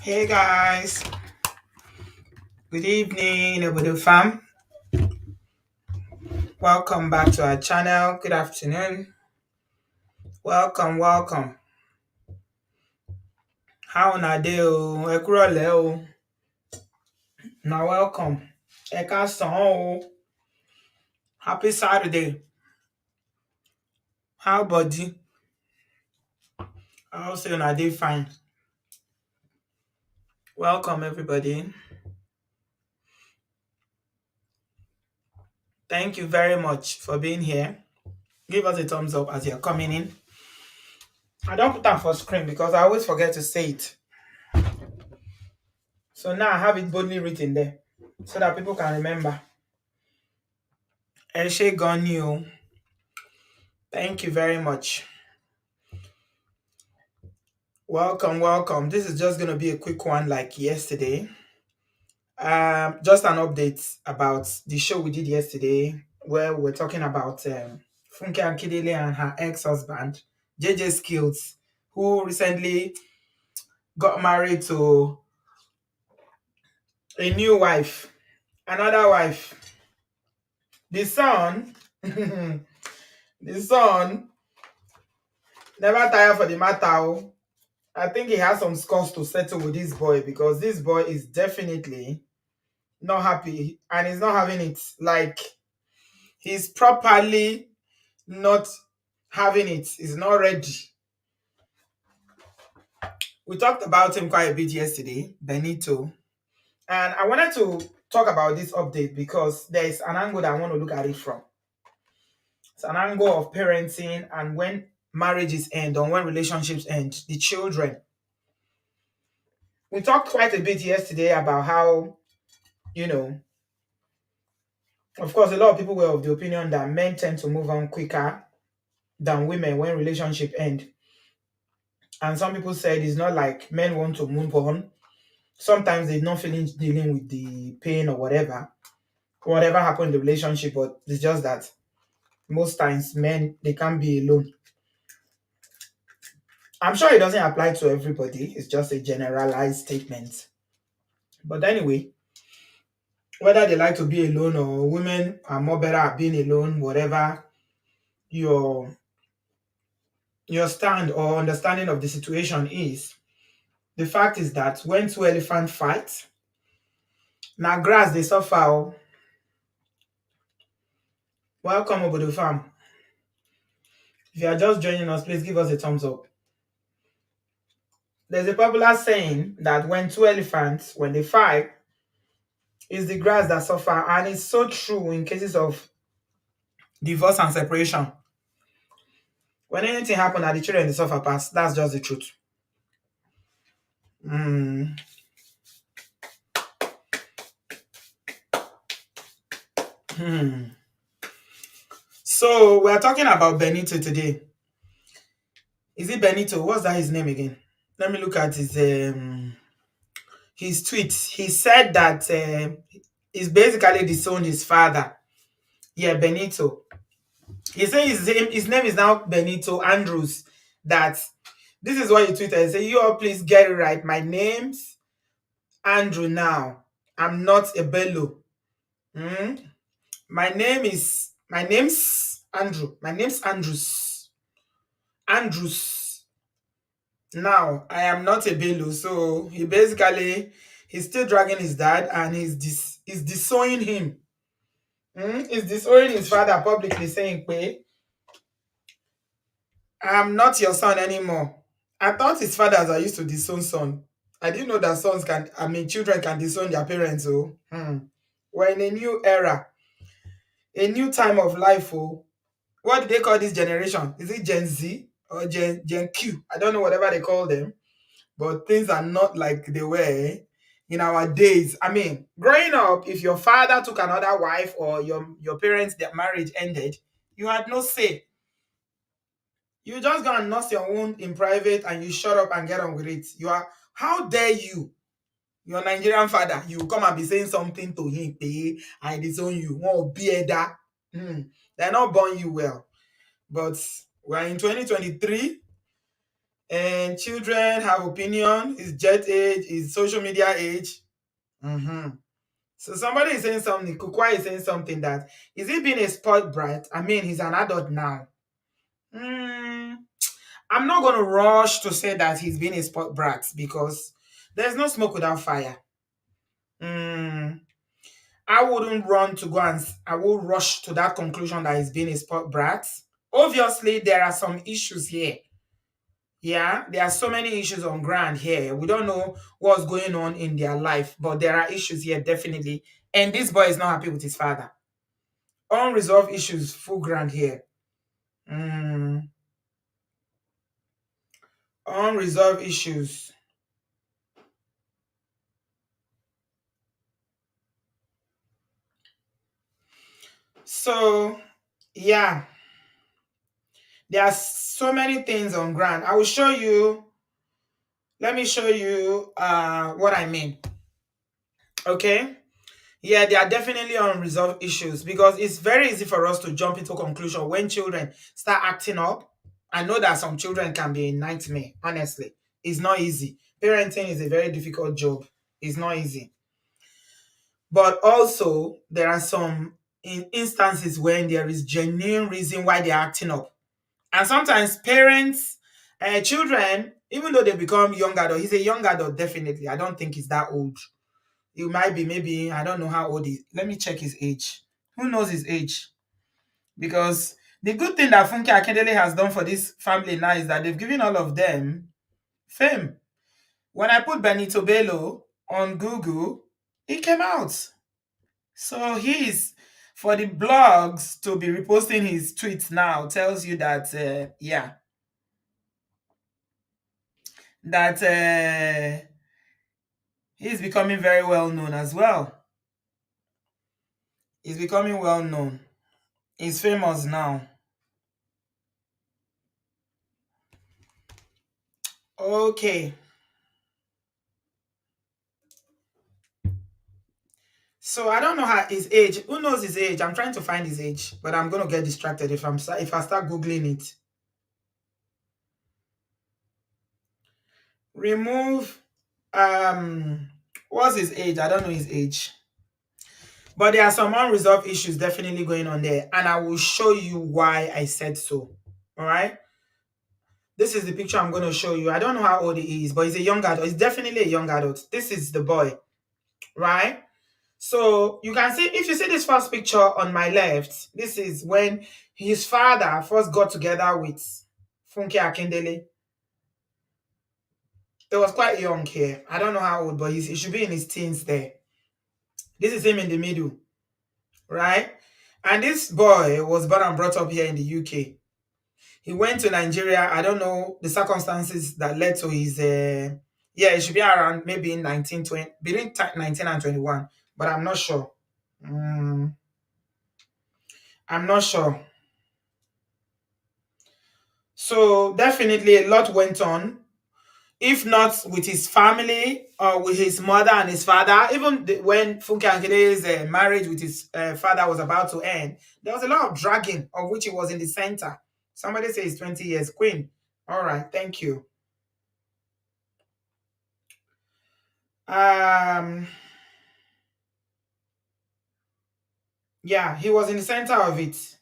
Hey guys, good evening, Obodo fam. Welcome back to our channel. Good afternoon. Welcome. How na dey o? Ẹ kúrọ̀lẹ́ o. Na welcome. Ẹ káàsán o. Happy Saturday. How body? I hope say una dey fine. Welcome everybody. Thank you very much for being here. Give us a thumbs up as you're coming in. I don't put that for screen because I always forget to say it. So now I have it boldly written there so that people can remember. Ẹ ṣé gan ni o. Thank you very much. Welcome. This is just going to be a quick one like yesterday. Just an update about the show we did yesterday where we're talking about Funke Akindele and her ex-husband, JJ Skills, who recently got married to a new wife, another wife. The son, the son never tire for the matter. I think he has some scores to settle with this boy because this boy is definitely not happy and he's not having it. Like, he's properly not having it. He's not ready. We talked about him quite a bit yesterday, Benito. And I wanted to talk about this update because there is an angle that I want to look at it from. It's an angle of parenting and when marriages end or when relationships end, the children. We talked quite a bit yesterday about how, of course, a lot of people were of the opinion that men tend to move on quicker than women when relationship end. And some people said it's not like men want to move on. Sometimes they're not feeling dealing with the pain or whatever happened in the relationship, but it's just that most times men they can't be alone. I'm sure it doesn't apply to everybody, it's just a generalized statement. But anyway, whether they like to be alone or women are more better at being alone, whatever your stand or understanding of the situation is, the fact is that when two elephants fight, now grass they suffer. Welcome Obodo fam. If you are just joining us, please give us a thumbs up. There's a popular saying that when two elephants, when they fight, it's the grass that suffer, and it's so true in cases of divorce and separation. When anything happens and the children they suffer past, that's just the truth. Mm. Hmm. So we're talking about Benito today. Is it Benito? What's that his name again? Let me look at his tweets. He said that he's basically disowned his father. Yeah, Benito. He said his name is now Benito Andrews. That this is what he tweeted. He said, "You all please get it right. My name's Andrew now. I'm not a Bello. My name's Andrew. My name's Andrews. Andrews. Now I am not a Bello." So he's still dragging his dad and he's disowning him. He's disowning his father publicly, saying, "Pé, I'm not your son anymore." I thought his fathers are used to disown son. I didn't know that children can disown their parents. We're in a new era, a new time of life. What do they call this generation? Is it Gen Z or Gen Q? I don't know, whatever they call them. But things are not like they were in our days. I mean, growing up, if your father took another wife or your parents, their marriage ended, you had no say. You just go and nurse your wound in private and you shut up and get on with it. How dare you, your Nigerian father, you come and be saying something to him, pay, and disown you. Won't be that. They're not born you well. But we're in 2023. And children have opinion. It's jet age, it's social media age. Hmm. So somebody is saying something, Kukwa is saying something that, is he being a spoiled brat? I mean, he's an adult now. Hmm. I'm not going to rush to say that he's being a spoiled brat because there's no smoke without fire. Hmm. I wouldn't run to go and I will rush to that conclusion that he's being a spoiled brat. Obviously, there are some issues here. Yeah, there are so many issues on ground here. We don't know what's going on in their life, but there are issues here definitely. And this boy is not happy with his father. Unresolved issues, full ground here. Mm, unresolved issues. So, yeah, there are so many things on ground. I will show you. Let me show you what I mean. Okay. Yeah, there are definitely unresolved issues because it's very easy for us to jump into conclusion when children start acting up. I know that some children can be a nightmare, honestly. It's not easy. Parenting is a very difficult job. It's not easy. But also, there are some instances when there is genuine reason why they're acting up. And sometimes parents, children, even though they become young adult, he's a young adult, definitely. I don't think he's that old. You might be maybe, I don't know how old he. Let me check his age. Who knows his age? Because the good thing that Funke Akindele has done for this family now is that they've given all of them fame. When I put Benito Bello on Google, it came out. So he's for the blogs to be reposting his tweets now tells you that yeah, that he's becoming very well known as well. He's becoming well known. He's famous now. Okay. So I don't know how his age. Who knows his age? I'm trying to find his age, but I'm gonna get distracted if I start googling it. Remove. What's his age? I don't know his age, but there are some unresolved issues definitely going on there, and I will show you why I said so. All right. This is the picture I'm gonna show you. I don't know how old he is, but he's a young adult. He's definitely a young adult. This is the boy, right? So you can see, if you see this first picture on my left, this is when his father first got together with Funke Akindele. He was quite young here. I don't know how old, but he should be in his teens there. This is him in the middle, right? And this boy was born and brought up here in the UK. He went to Nigeria. I don't know the circumstances that led to his. Yeah, it should be around maybe in 1920, between 19 and 21, but I'm not sure. Mm, I'm not sure. So definitely a lot went on, if not with his family or with his mother and his father. Even when Funke Akindele's marriage with his father was about to end, there was a lot of dragging, of which he was in the center. Somebody says 20 years, Queen. All right, thank you. Um, yeah, he was in the center of it.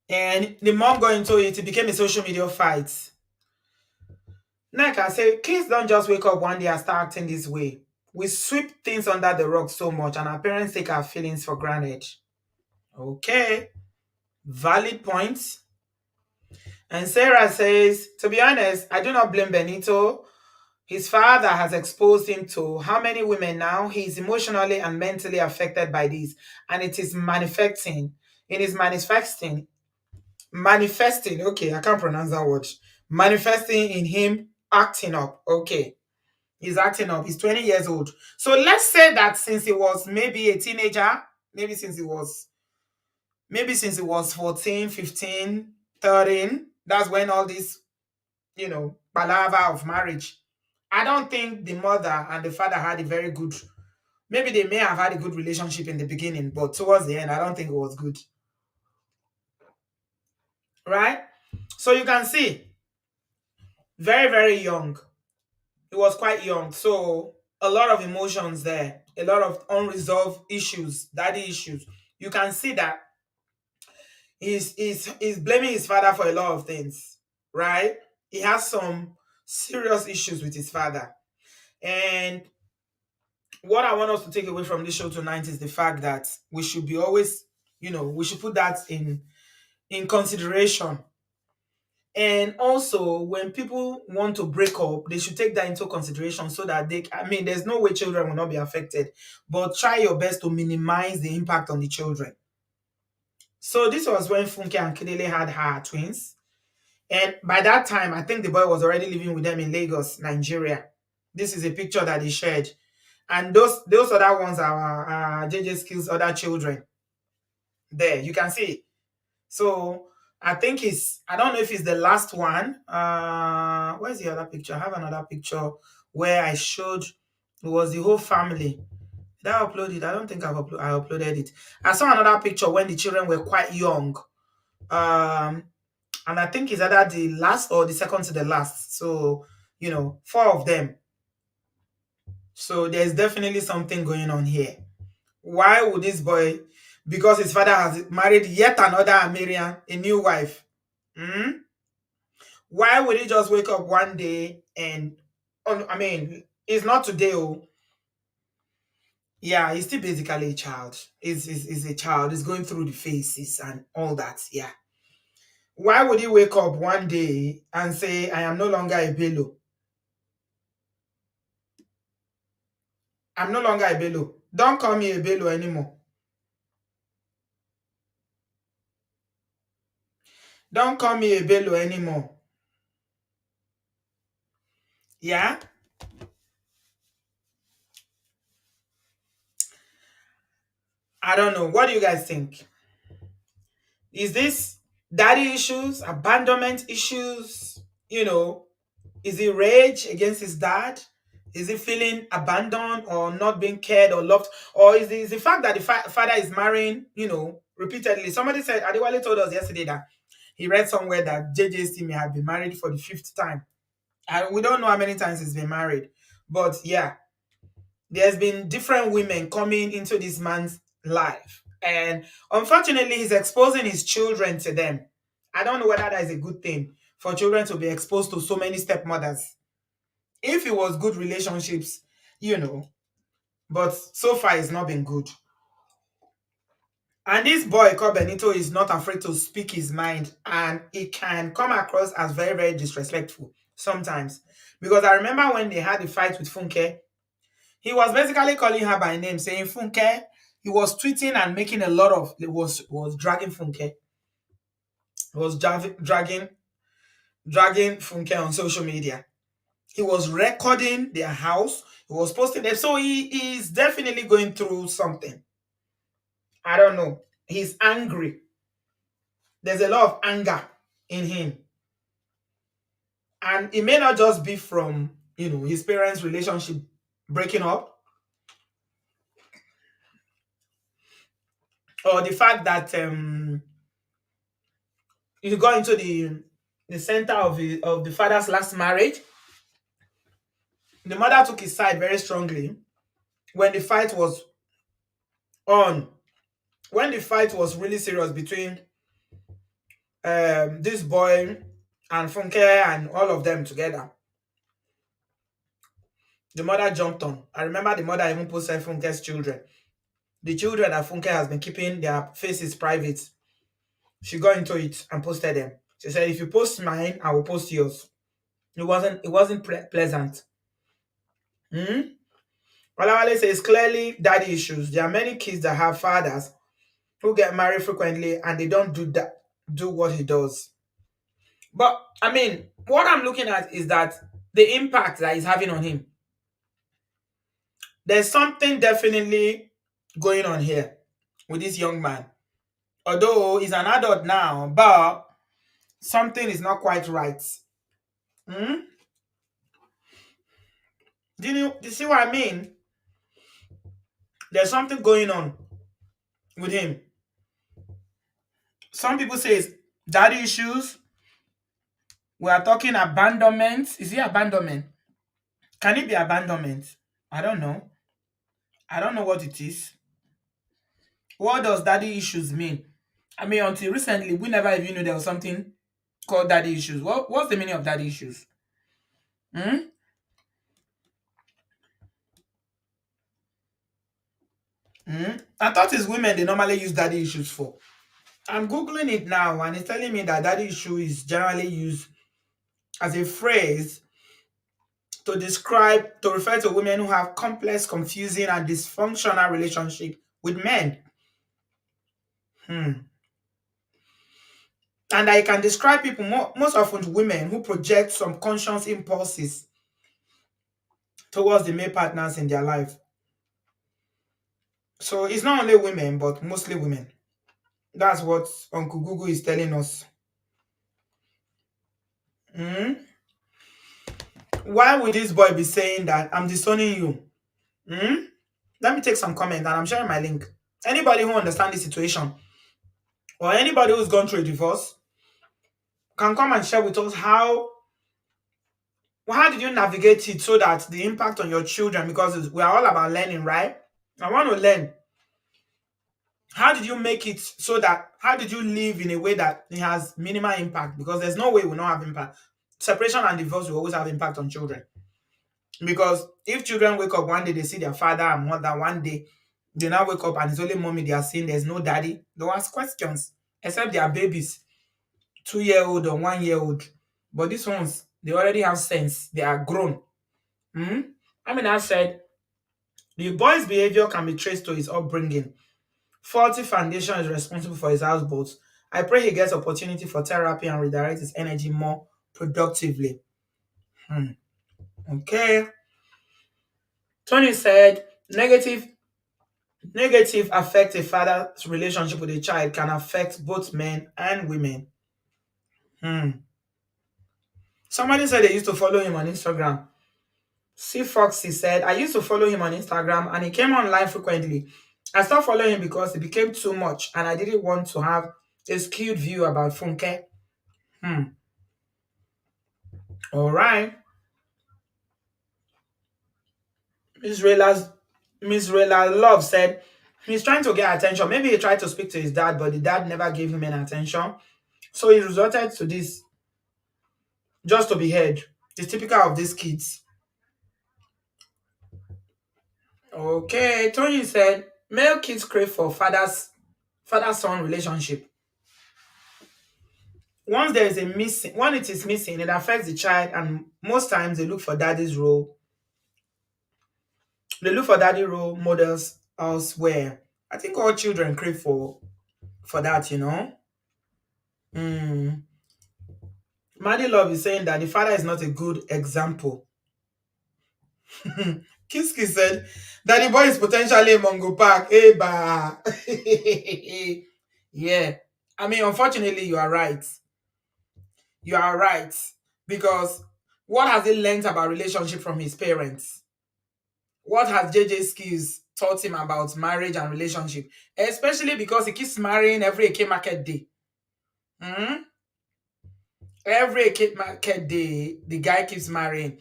And the more going into it, it became a social media fight. Like I say, kids don't just wake up one day and start acting this way. We sweep things under the rug so much, and our parents take our feelings for granted. Okay, valid points. And Sarah says, to be honest, I do not blame Benito. His father has exposed him to how many women now? He's emotionally and mentally affected by this, and it is manifesting. It is manifesting. Okay, I can't pronounce that word. Manifesting in him acting up. Okay, he's acting up. He's 20 years old. So let's say that since he was maybe a teenager, maybe since he was maybe since he was 14, 15, 13, that's when all this, palaver of marriage. I don't think the mother and the father had a very good, maybe they may have had a good relationship in the beginning, but towards the end, I don't think it was good. Right? So you can see Very, very young. He was quite young. So a lot of emotions there, a lot of unresolved issues, daddy issues. You can see that he's blaming his father for a lot of things, right? He has some serious issues with his father. And what I want us to take away from this show tonight is the fact that we should be always, we should put that in consideration. And also, when people want to break up, they should take that into consideration so that I mean, there's no way children will not be affected, but try your best to minimize the impact on the children. So this was when Funke and Kidele had her twins. And by that time, I think the boy was already living with them in Lagos, Nigeria. This is a picture that he shared. And those other ones are JJ Skill's other children. There, you can see. So I think I don't know if it's the last one. Where's the other picture? I have another picture where I showed it was the whole family. Did I upload it? I don't think I uploaded it. I saw another picture when the children were quite young. And I think it's either the last or the second to the last. So, four of them. So there's definitely something going on here. Why would this boy, because his father has married yet another Amirian, a new wife? Hmm? Why would he just wake up one day and, I mean, it's not today, oh. Yeah, he's still basically a child. He's a child. He's going through the phases and all that. Yeah. Why would he wake up one day and say, I am no longer a Bello? I'm no longer a Bello. Don't call me a Bello anymore. Don't call me a Bello anymore. Yeah? I don't know. What do you guys think? Is this daddy issues, abandonment issues? Is he rage against his dad? Is he feeling abandoned or not being cared or loved? Or is the fact that the father is marrying, repeatedly? Somebody said, Adewale told us yesterday that he read somewhere that JJ's team had been married for the fifth time. And we don't know how many times he's been married. But yeah, there's been different women coming into this man's life. And unfortunately, he's exposing his children to them. I don't know whether that is a good thing for children to be exposed to so many stepmothers. If it was good relationships, you know, but so far it's not been good. And this boy called Benito is not afraid to speak his mind, and it can come across as very, very disrespectful sometimes. Because I remember when they had a fight with Funke, he was basically calling her by name, saying Funke. He was tweeting and making a lot of was dragging Funke. Was dragging Funke on social media. He was recording their house. He was posting them. So he is definitely going through something. I don't know. He's angry. There's a lot of anger in him. And it may not just be from, his parents' relationship breaking up, or the fact that he got into the center of the father's last marriage. The mother took his side very strongly when the fight was on. When the fight was really serious between this boy and Funke and all of them together, the mother jumped on. I remember the mother even posted Funke's children. The children that Funke has been keeping their faces private. She got into it and posted them. She said, if you post mine, I will post yours. It wasn't pleasant. Hmm? Olawale says clearly daddy issues. There are many kids that have fathers who get married frequently and they don't do what he does. But I mean, what I'm looking at is that the impact that he's having on him. There's something definitely going on here with this young man. Although he's an adult now, but something is not quite right. Hmm? Do you see what I mean? There's something going on with him. Some people say it's daddy issues. We are talking abandonment. Is it abandonment? Can it be abandonment? I don't know. I don't know what it is. What does daddy issues mean? I mean, until recently, we never even knew there was something called daddy issues. What's the meaning of daddy issues? Hmm? Hmm? I thought it's women they normally use daddy issues for. I'm googling it now and it's telling me that daddy issue is generally used as a phrase to refer to women who have complex, confusing, and dysfunctional relationship with men. Hmm. And I can describe people most often women who project some conscious impulses towards the male partners in their life. So it's not only women, but mostly women. That's what Uncle Google is telling us. Hmm? Why would this boy be saying that I'm disowning you? Hmm? Let me take some comment and I'm sharing my link. Anybody who understands the situation or anybody who's gone through a divorce can come and share with us how did you navigate it so that the impact on your children, because we are all about learning, right? I want to learn. How did you make it so that how did you live in a way that it has minimal impact? Because there's no way we don't have impact. Separation and divorce will always have impact on children. Because if children wake up one day, they see their father and mother, one day they now wake up and it's only mommy they are seeing, there's no daddy, they'll ask questions. Except they are babies, 2 year old or 1 year old. But these ones, they already have sense, they are grown. Hmm? I mean, I said the boy's behavior can be traced to his upbringing. Faulty foundation is responsible for his houseboats. I pray he gets opportunity for therapy and redirects his energy more productively. Hmm. Okay. Tony said negative affect a father's relationship with a child can affect both men and women. Hmm. Somebody said they used to follow him on Instagram. C Foxy said, I used to follow him on Instagram and he came online frequently. I stopped following him because it became too much and I didn't want to have a skewed view about Funke. Hmm. All right. Miss Rayla's Miss Rayla Love said he's trying to get attention. Maybe he tried to speak to his dad, but the dad never gave him any attention. So he resorted to this just to be heard. It's typical of these kids. Okay, Tony said male kids crave for father-son relationship. Once there is a missing, when it is missing, it affects the child, and most times they look for daddy's role. They look for daddy role models elsewhere. I think all children crave for that, you know. Mm. Maddie Love is saying that the father is not a good example. Kiski said that the boy is potentially a Mongo Park. Hey, bah. Yeah. I mean, unfortunately, you are right. You are right. Because what has he learned about relationship from his parents? What has JJ Skills taught him about marriage and relationship? Especially because he keeps marrying every Eke market day. Hmm? Every Eke market day, the guy keeps marrying.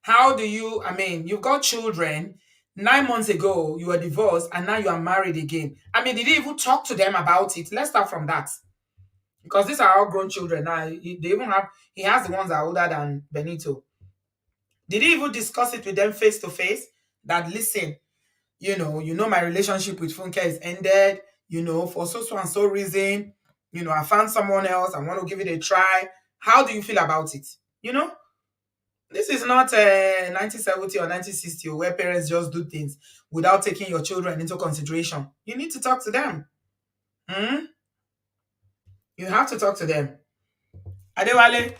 How do you, I mean, you've got children. 9 months ago, you were divorced and now you are married again. I mean, did he even talk to them about it? Let's start from that. Because these are all grown children now. They even have, he has the ones that are older than Benito. Did he even discuss it with them face to face? That listen, you know, my relationship with Funke is ended, for so and so reason. I found someone else. I want to give it a try. How do you feel about it? You know, this is not 1970 or 1960 where parents just do things without taking your children into consideration. You need to talk to them. Hmm? You have to talk to them. Adewale,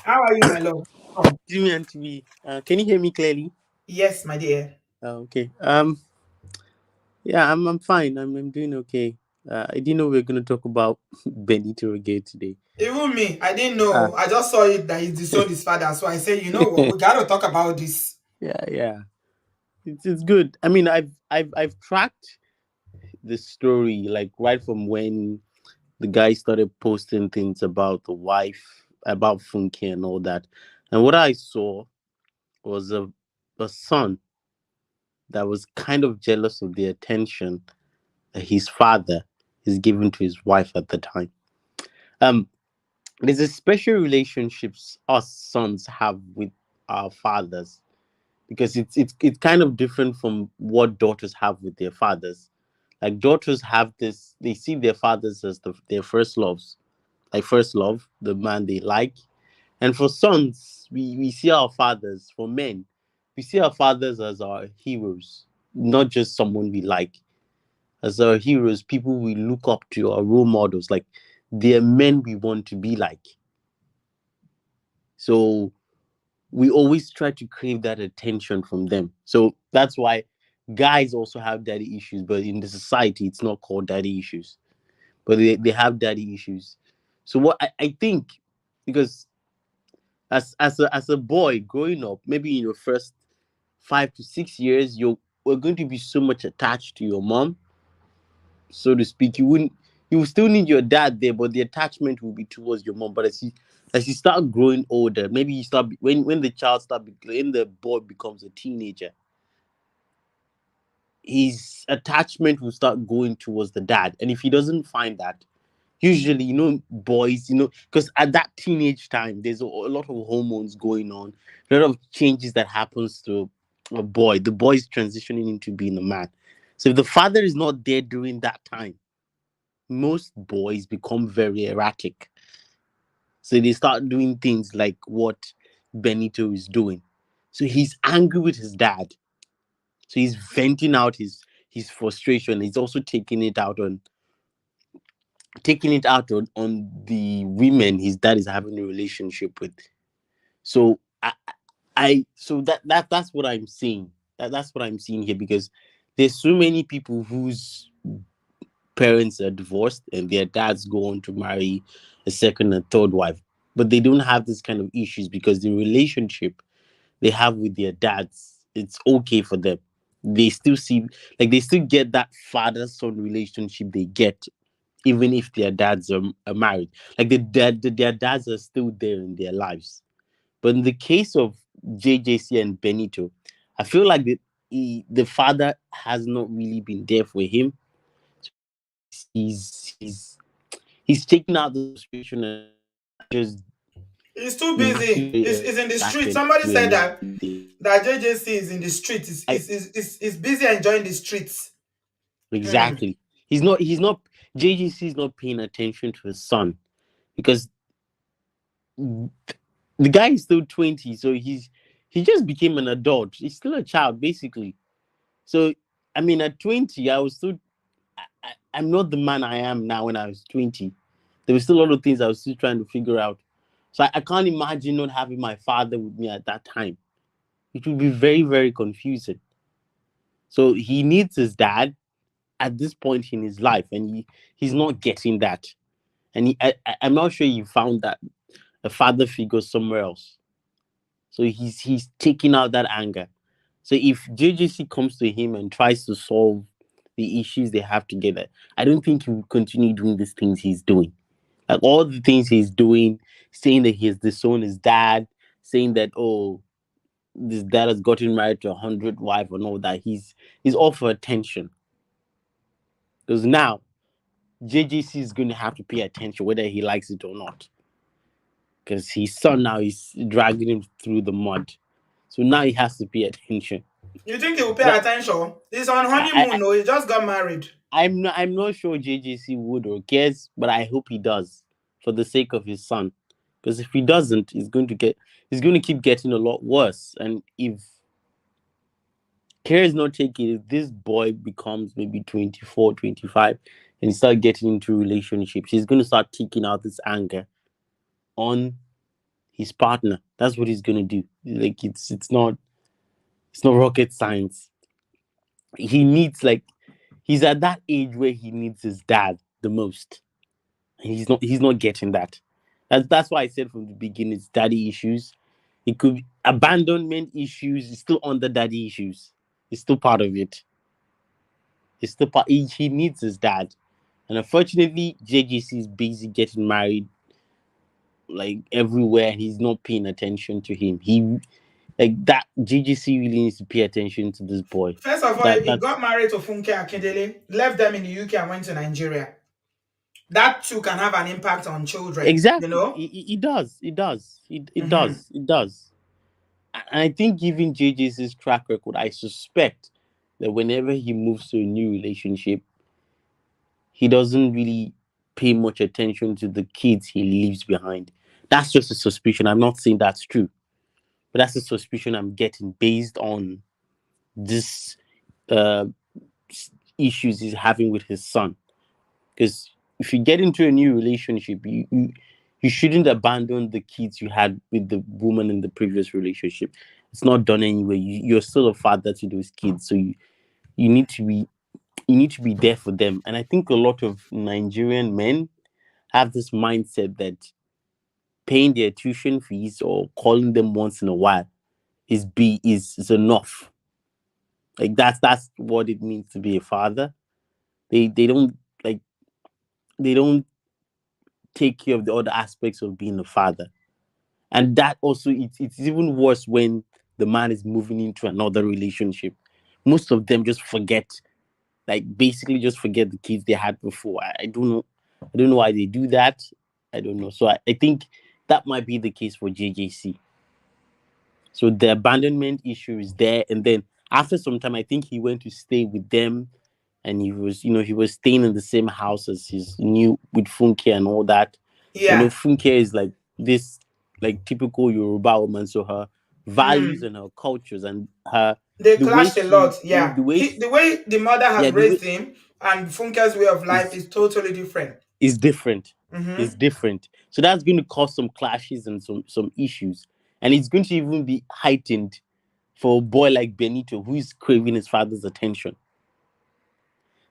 how are you, my love? Jimmy and TV. Can you hear me clearly? Yes, my dear. Okay. Yeah, I'm fine. I'm doing okay. I didn't know we were gonna talk about Benito again today. Even me, I didn't Ah, know. I just saw it that he disowned his father. So I said, you know what? We got to talk about this. yeah. It's good. I mean, I've tracked the story like right from when the guy started posting things about the wife about Funke and all that. And what I saw was a son that was kind of jealous of the attention that his father is giving to his wife at the time. Um, there's a special relationships us sons have with our fathers, because it's kind of different from what daughters have with their fathers. Like daughters have this, they see their fathers as their first loves, like first love, the man they like. And for sons, we see our fathers, for men, we see our fathers as our heroes, not just someone we like, as our heroes, people we look up to, our role models. Like they're men we want to be like. So we always try to crave that attention from them. So that's why guys also have daddy issues, but in the society, it's not called daddy issues, but they have daddy issues. So what I think, because as a boy growing up, maybe in your first 5 to 6 years, you're going to be so much attached to your mom, so to speak. You will still need your dad there, but the attachment will be towards your mom. But as you start growing older, maybe you start when the child when the boy becomes a teenager, his attachment will start going towards the dad. And if he doesn't find that, usually, boys, because at that teenage time, there's a lot of hormones going on, a lot of changes that happens to a boy. The boy is transitioning into being a man. So if the father is not there during that time, most boys become very erratic. So they start doing things like what Benito is doing. So he's angry with his dad. So he's venting out his frustration. He's also taking it out on the women his dad is having a relationship with. So so that's what I'm seeing. That's what I'm seeing here, because there's so many people whose parents are divorced and their dads go on to marry a second and third wife, but they don't have this kind of issues because the relationship they have with their dads, it's okay for them. They still see, like, they still get that father son relationship they get even if their dads are married. Like their dads are still there in their lives. But in the case of JJC and Benito, I feel like the father has not really been there for him. So he's taking out the frustration and just He's too naturally busy. He's in the street. attracted Somebody to a said lady that there. JJC is in the street. I Is busy enjoying the streets. Hmm. Exactly. He's not JJC is not paying attention to his son, because the guy is still 20, so he just became an adult. He's still a child, basically. So I mean, at 20, I was still I'm not the man I am now. When I was 20, there were still a lot of things I was still trying to figure out. So I can't imagine not having my father with me at that time. It would be very, very confusing. So he needs his dad at this point in his life, and he's not getting that. And I'm not sure he found that a father figure somewhere else. So he's taking out that anger. So if JJC comes to him and tries to solve the issues they have together, I don't think he will continue doing these things he's doing. Like all the things he's doing, saying that he's disowned his dad, saying that, oh, this dad has gotten married to 100 wife and all that. He's all for attention. Because now JJC is going to have to pay attention whether he likes it or not. Because his son now is dragging him through the mud. So now he has to pay attention. You think he will pay But attention? He's on I, honeymoon, no? He just got married. I'm not sure JJC would or cares, but I hope he does for the sake of his son. Because if he doesn't, he's going to keep getting a lot worse. And if care is not taken, if this boy becomes maybe 24, 25, and start getting into relationships, he's going to start taking out this anger on his partner. That's what he's going to do. Like it's not rocket science. He needs, like, he's at that age where he needs his dad the most. And he's not getting that. That's why I said from the beginning it's daddy issues. It could be abandonment issues. It's still under daddy issues. It's still part of it. It's still part. He needs his dad, and unfortunately, JGC is busy getting married like everywhere, and he's not paying attention to him. He like that. JGC really needs to pay attention to this boy. First of all, he That's got married to Funke Akindele, left them in the UK and went to Nigeria. That too can have an impact on children, you exactly. know? He does. It does. It Hmm. does. It does. And I think, given JJ's track record, I suspect that whenever he moves to a new relationship, he doesn't really pay much attention to the kids he leaves behind. That's just a suspicion. I'm not saying that's true, but that's a suspicion I'm getting based on this uh, issues he's having with his son. Because if you get into a new relationship, you shouldn't abandon the kids you had with the woman in the previous relationship. It's not done anyway. You're still a father to those kids, so you need to be you need to be there for them. And I think a lot of Nigerian men have this mindset that paying their tuition fees or calling them once in a while is enough. Like that's what it means to be a father. They don't like they don't take care of the other aspects of being a father. And that also it's even worse when the man is moving into another relationship. Most of them just forget, like basically just forget the kids they had before. I don't know. I don't know why they do that. I don't know. So I think that might be the case for JJC. So the abandonment issue is there, and then after some time, I think he went to stay with them, and he was staying in the same house as his new with Funke and all that. Yeah. Funke is like this, like typical Yoruba woman, so her values Hmm. and her cultures and her They the way clashed a she lot. Yeah. the way she, The way the mother yeah has the way raised him and Funke's way of life is is totally different. is different. Is Hmm. different. So that's going to cause some clashes and some issues, and it's going to even be heightened for a boy like Benito who is craving his father's attention.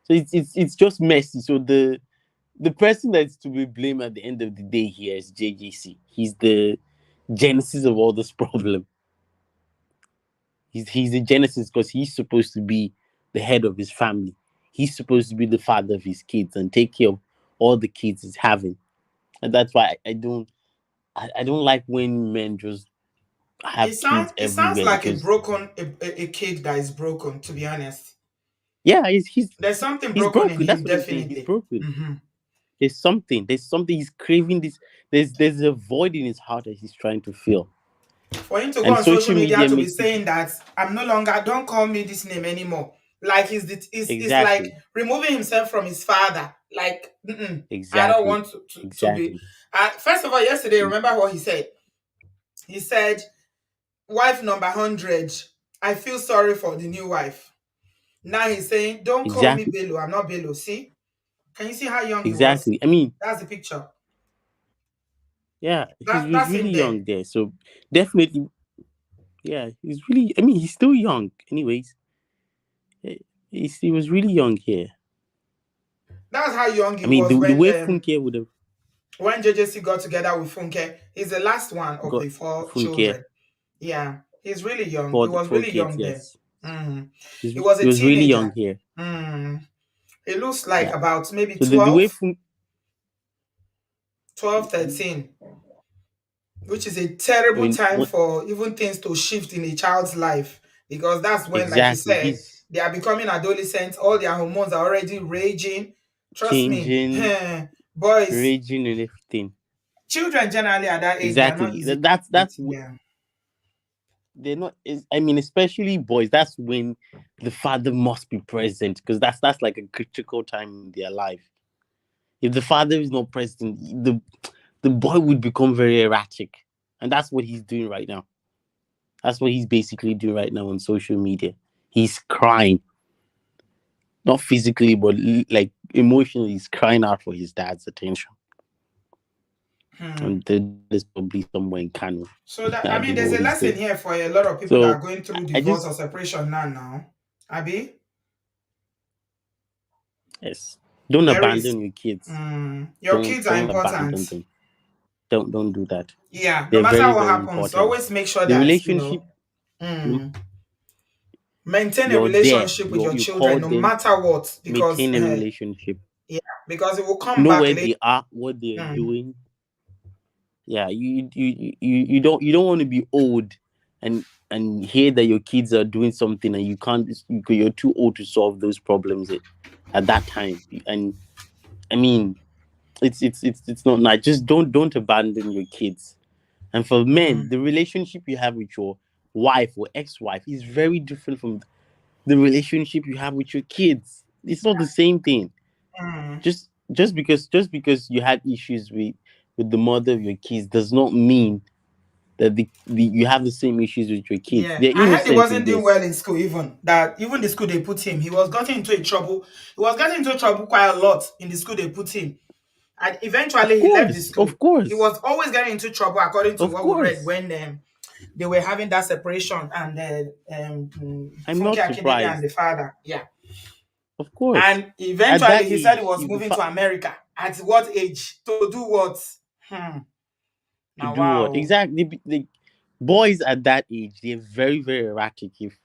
So it's just messy. So the person that's to be blamed at the end of the day here is JJC. He's the genesis of all this problem. He's the genesis because he's supposed to be the head of his family. He's supposed to be the father of his kids and take care of all the kids he's having. And that's why I don't like when men just have kids It sounds everywhere like because a kid that is broken, to be honest. yeah, There's something he's broken in broken. That's him, what I'm saying. He's definitely. broken. Hmm. There's something he's craving this. There's a void in his heart that he's trying to fill. For him to go And on social social media media to be makes it saying that I'm no longer, don't call me this name anymore. Like is like exactly, removing himself from his father. Like, mm-mm, I don't exactly, want to be. exactly. First of all, yesterday, remember what he said? He said, wife number 100, I feel sorry for the new wife. Now he's saying, don't call me Exactly, Bello. I'm not Bello. See? Can you see how young he was? exactly. I mean, That's the picture. yeah, he's That's really him there. young there. So definitely, yeah, he's really. I mean, he's still young. Anyways, Eh, he was really young here. That's how young I he mean, was the way Funke would have when JJC got together with Funke. He's the last one of got the four Funke children. Yeah, he's really young. He was four really kids, young then. yes, Mhm. He was he a was really young teenager. here. Mm. He looks like Yeah. about maybe So the way 12, 13, which is a I terrible mean, time for even things to shift in a child's life because that's when, like you exactly, said, he's they are becoming adolescents. All their hormones are already raging. Trust me, changing, boys, raging, and everything. children generally at that age, they are not Exactly. easy. Yeah. They're not. I mean, especially boys. That's when the father must be present because that's like a critical time in their life. If the father is not present, the boy would become very erratic, and that's what he's doing right now. That's what he's basically doing right now on social media. He's crying, not physically, but like emotionally, he's crying out for his dad's attention. Hmm. And the dad is probably somewhere in Kano. So that, I I mean, don't know there's a what he's lesson doing. here for a lot of people that are So going through I divorce just or separation now. Abi, yes, don't there is. abandon your kids. Your kids are Don't important. abandon them. Don't do that. Yeah, no They're matter very what very happens, important. always make sure The that relationship mm, maintain a you're there. relationship with your You children, call no them, matter what, because maintain a relationship. yeah, because it will come Know back where later. they are, what they are Mm, doing. Yeah, you don't want to be old and hear that your kids are doing something and you can't. You're too old to solve those problems at that time. And I mean, it's not nice. Just don't abandon your kids. And for men, Mm, the relationship you have with your wife or ex-wife is very different from the relationship you have with your kids. It's not the same thing. mm. Just because you had issues with the mother of your kids does not mean that you have the same issues with your kids. Yeah, They're I heard he innocent in wasn't doing this. well in school. Even that, even the school they put him, he was getting into a trouble. He was getting into trouble quite a lot in the school they put him, and Of eventually he left the course, school. of He course, was always getting into trouble, according to of what we read course. when they were having that separation, and I'm Funke not Akindele and surprised. the father. Yeah, Of course. and At that eventually he said he age, was if the moving to America. At what age? To do what? Hmm. to Now, do what wow. exactly? The boys at that age, they're very very erratic. If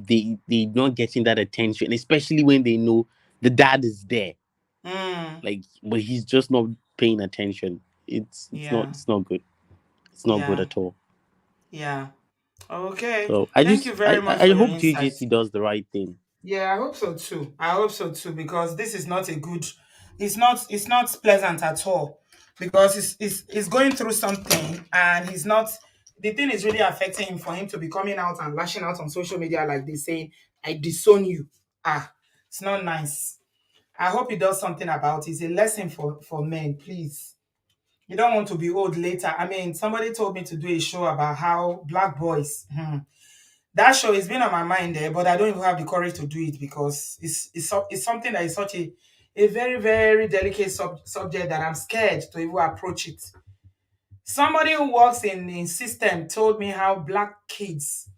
they're not getting that attention, especially when they know the dad is there, Hmm. like, but he's just not paying attention. It's not Yeah. it's not good. It's not good Yeah. at all. Yeah. Okay. So I Thank you just very I much I I for your hope insights. JJC does the right thing. Yeah, I hope so too. I hope so too, because this is not a good, it's not pleasant at all, because he's going through something, and he's not, the thing is really affecting him, for him to be coming out and lashing out on social media like this, saying, I disown you. Ah, it's not nice. I hope he does something about it. It's a lesson for men, please. You don't want to be old later. I mean, somebody told me to do a show about how black boys, that show has been on my mind there, but I don't even have the courage to do it, because it's something that is such a very, very delicate subject, that I'm scared to even approach it. Somebody who works in system told me how black kids,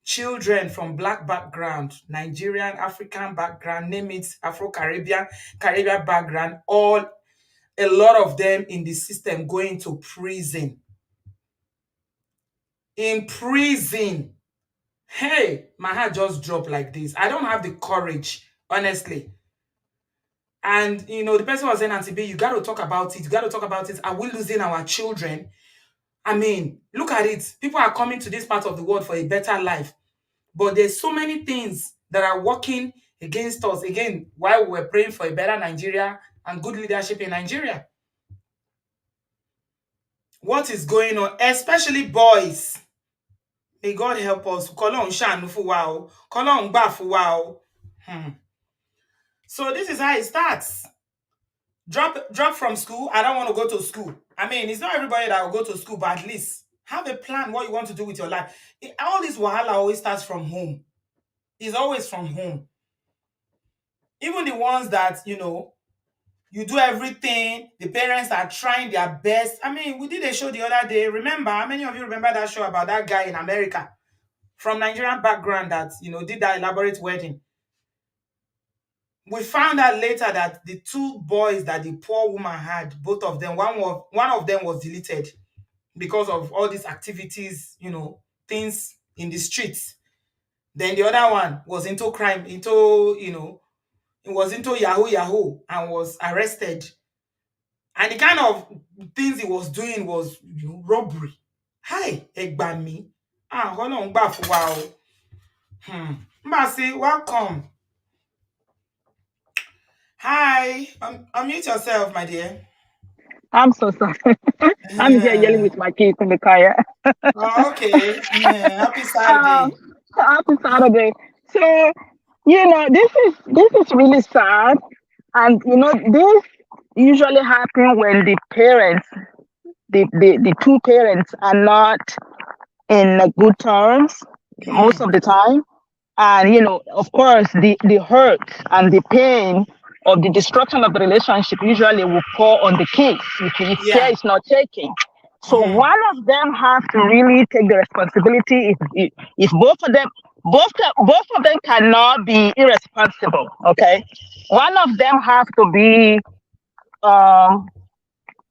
children from black background, Nigerian, African background, name it, Caribbean background, all, a lot of them in the system going to prison. In prison. Hey, my heart just dropped like this. I don't have the courage, honestly. And the person was saying, Auntie B, you got to talk about it. You got to talk about it. Are we losing our children? I mean, look at it. People are coming to this part of the world for a better life. But there's so many things that are working against us. Again, while we're praying for a better Nigeria and good leadership in Nigeria. What is going on? Especially boys. May God help us. Kọ́lọ́run ṣàánú fún wa o. Kọ́lọ́run gbà fún wa o. So this is how it starts. Drop from school. I don't want to go to school. I mean, it's not everybody that will go to school, but at least have a plan what you want to do with your life. All this wahala always starts from home. It's always from home. Even the ones that, you do everything, the parents are trying their best. I mean, we did a show the other day. Remember, how many of you remember that show about that guy in America from Nigerian background that, did that elaborate wedding? We found out later that the two boys that the poor woman had, both of them, one of them was deleted because of all these activities, things in the streets. Then the other one was into crime, it was into Yahoo and was arrested. And the kind of things he was doing was, robbery. Hi, Egbami. Ah, Ọlọ́run gbà fún wa o. Mbasi, welcome. Hi, unmute yourself, my dear. I'm so sorry. I'm here yelling with my kids in the car. Oh, okay. Happy um, Saturday. Happy Saturday. So, this is really sad, and this usually happen when the parents, the two parents, are not in good terms most Hmm. of the time. And of course, the hurt and the pain of the destruction of the relationship usually will fall on the kids if care Yeah. is not taken. So Hmm. one of them have to really take the responsibility. If both of them cannot be irresponsible, okay, one of them have to be um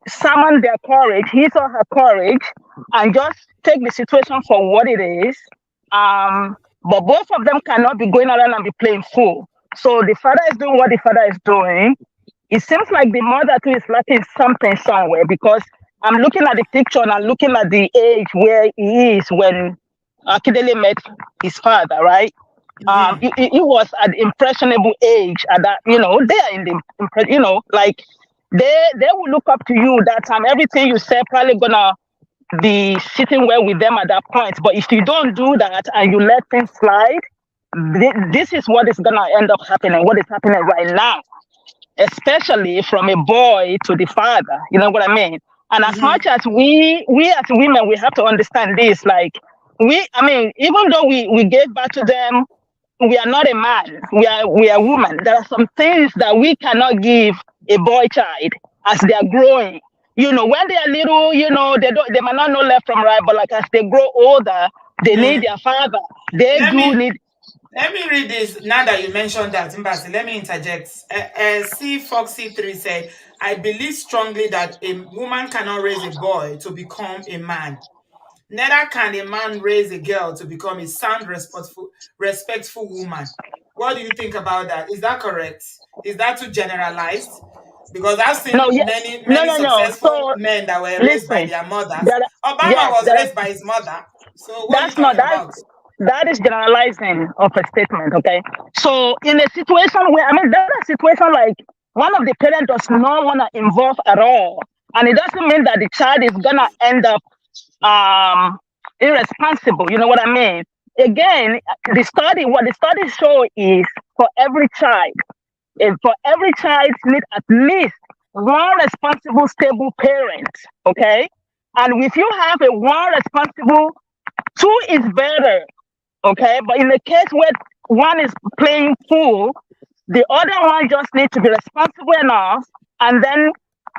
summon their courage, his or her courage, and just take the situation for what it is. But both of them cannot be going around and be playing fool. So the father is doing what the father is doing. It seems like the mother too is lacking something somewhere, because I'm looking at the picture and I'm looking at the age where he is when Akindele met his father, right? Mm-hmm. He was at impressionable age at that, they are in the, like they will look up to you that time. Everything you say probably gonna be sitting well with them at that point. But if you don't do that and you let things slide, this is what is gonna end up happening. What is happening right now, especially from a boy to the father. You know what I mean? And as Mm-hmm. much as we as women, we have to understand this. Like I mean, even though we gave birth to them, we are not a man. We are women. There are some things that we cannot give a boy child as they are growing. When they are little, they might not know left from right, but like as they grow older, they need Mm. their father. They Let do me need. let me read this now that you mentioned that, Mbasi. Let me interject. C Foxy 3 said, I believe strongly that a woman cannot raise a boy to become a man. Neither can a man raise a girl to become a sound, respectful woman. What do you think about that? Is that correct? Is that too generalized? Because I've No, seen yeah, many, no, many no, no. successful So men that were raised by listen, their mothers. that Obama yes, was raised by his mother. So what are you that's not talking that about? that is generalizing of a statement. Okay, so in a situation where there are situations like one of the parents does not want to involve at all, and it doesn't mean that the child is gonna end up um irresponsible. You know what I mean? Again, what the study show is for every child, for every child need at least one responsible, stable parent. Okay, and if you have a one responsible, two is better. Okay, but in the case where one is playing pool, the other one just needs to be responsible enough, and then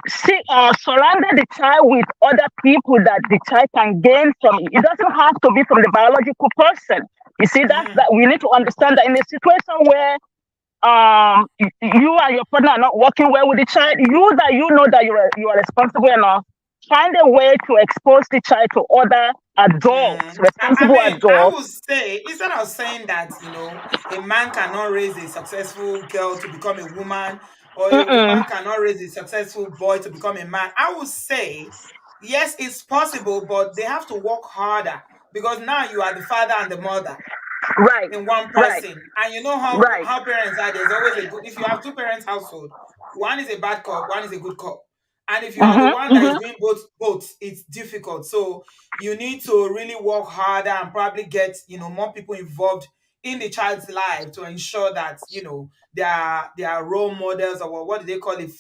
surround the child with other people that the child can gain from it. It doesn't have to be from the biological person. You see, that Mhm. we need to understand that in a situation where you and your partner are not working well with the child, you know that you are responsible enough, find a way to expose the child to other adults, I responsible mean, I adults. would say, instead of saying that, a man cannot raise a successful girl to become a woman, or a Mm-mm. woman cannot raise a successful boy to become a man, I would say, yes, it's possible, but they have to work harder because now you are the father and the mother Right, in one right, person. And you know how right. parents are. There's always a good. If you have two parents household, one is a bad cop, one is a good cop. And if you are the Mm-hmm, one that is mm-hmm. doing both, it's difficult. So you need to really work harder and probably get more people involved in the child's life to ensure that they are role models, or what do they call it,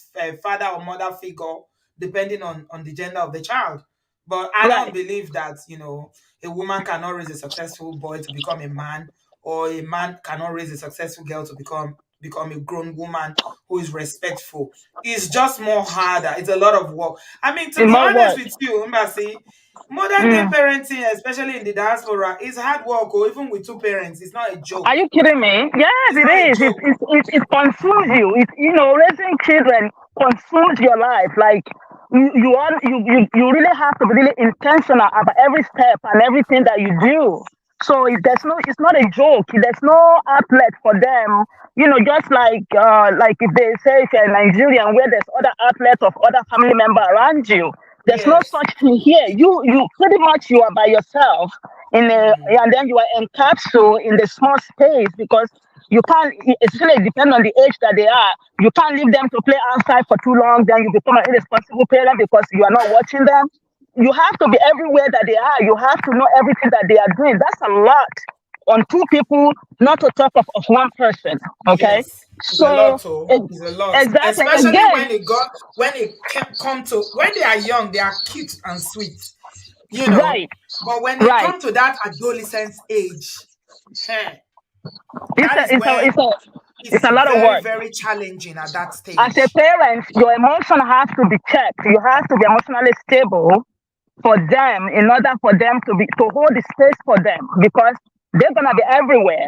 father or mother figure, depending on the gender of the child. But I don't Right. believe that a woman cannot raise a successful boy to become a man, or a man cannot raise a successful girl to become a grown woman who is respectful. It's just more harder. It's a lot of work. I mean, to In be more honest words. with you, Mbasi, modern day Mm. parenting, especially in the diaspora, is hard work, or even with two parents, it's not a Are joke. you kidding me? Yes, It's it not a is. joke. It consumes you. Raising children consumes your life. Like you really have to be really intentional about every step and everything that you do. So it's not a joke. There's no outlet for them. Just like if they say if you're a Nigerian where there's other outlets of other family member around you. There's no Yes. such thing here. You pretty much you are by yourself and then you are encapsulated in the small space because you can't. It's really depend on the age that they are. You can't leave them to play outside for too long. Then you become an irresponsible parent because you are not watching them. You have to be everywhere that they are. You have to know everything that they are doing. That's a lot on two people, not to talk of one person. Okay, Yes, it's a so lot. Oh, ex- it's a lot. exactly Especially again, when they are young, they are cute and sweet, you know. right, But when they right. come to that adolescent age, eh, It's that a is it's a when it's a it's it's a lot of very, work. very challenging at that As a stage. parent, your emotion has to be checked. You have to be emotionally stable for them in order for them to hold the space for them because they're gonna be everywhere.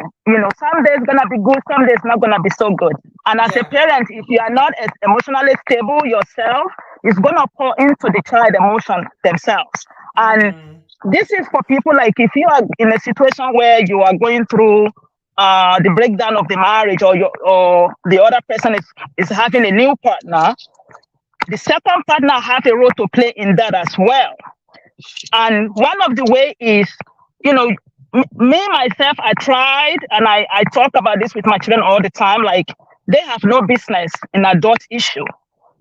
Some days gonna be good, some days not gonna be so good. And as a Yeah. parent, if you are not as emotionally stable yourself, it's gonna pour into the child emotion themselves. And Mm, this is for people like if you are in a situation where you are going through the breakdown of the marriage or the other person is having a new partner, the second partner have a role to play in that as well. And one of the way is, me myself, I tried, and I talk about this with my children all the time. Like, they have no business in adult issue.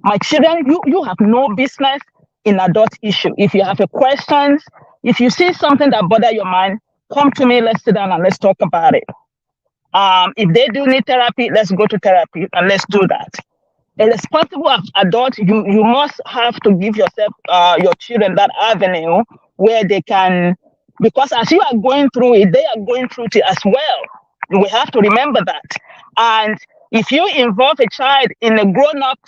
My children, you have no business in adult issue. If you have a questions, if you see something that bother your mind, come to me. Let's sit down and let's talk about it. If they do need therapy, let's go to therapy and let's do that. A responsible adult, you must have to give yourself, your children, that avenue where they can, because as you are going through it, they are going through it as well. We have to remember that. And if you involve a child in a grown-up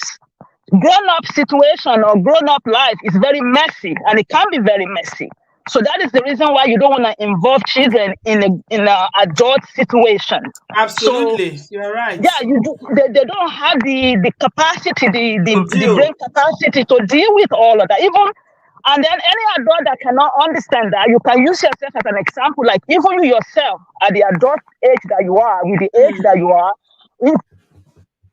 situation or grown-up life, is very messy, and it can be very messy. So that is the reason why you don't want to involve children in a adult situation. Absolutely, you're right. Yeah, they don't have the capacity, To the deal. brain capacity to deal with all of that. Even, and then any adult that cannot understand that, you can use yourself as an example. Like, even you yourself, at the adult age that you are, with the age that you are, in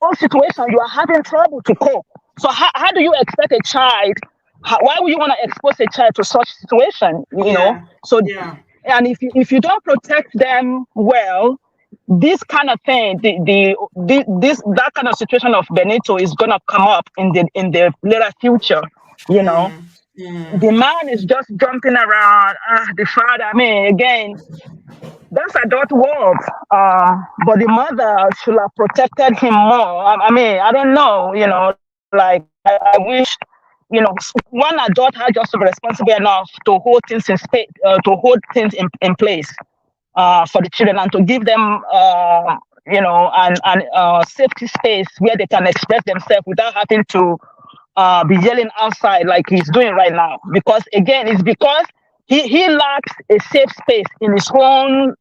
all situations you are having trouble to cope. So how do you expect a child? Why would you want to expose a child to such situation? Yeah, So, yeah. and if you don't protect them well, this kind of thing, that kind of situation of Benito is gonna come up in the later future. Mm, mm. The man is just jumping around. The father. I mean, again, that's adult world. But the mother should have protected him more. I mean, I don't know. Like, I wish, one adult had just to be responsible enough to hold things in space, to hold things in place for the children, and to give them, an safety space where they can express themselves without having to be yelling outside like he's doing right now. Because again, it's because he lacks a safe space in his own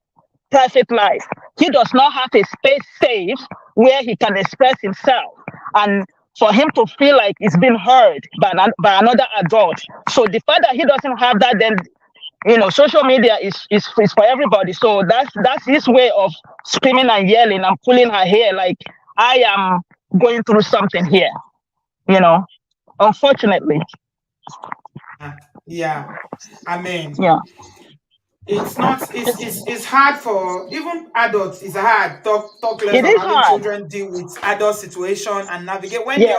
private life. He does not have a space safe where he can express himself, and for him to feel like he's been heard by another adult. So the fact that he doesn't have that, then social media is for everybody. So that's his way of screaming and yelling and pulling her hair, like, I am going through something here. Unfortunately. Yeah. I mean, Yeah. it's not it's hard for even adults. It's hard, talk less It of is having hard. children deal with adult situation and navigate when Yeah.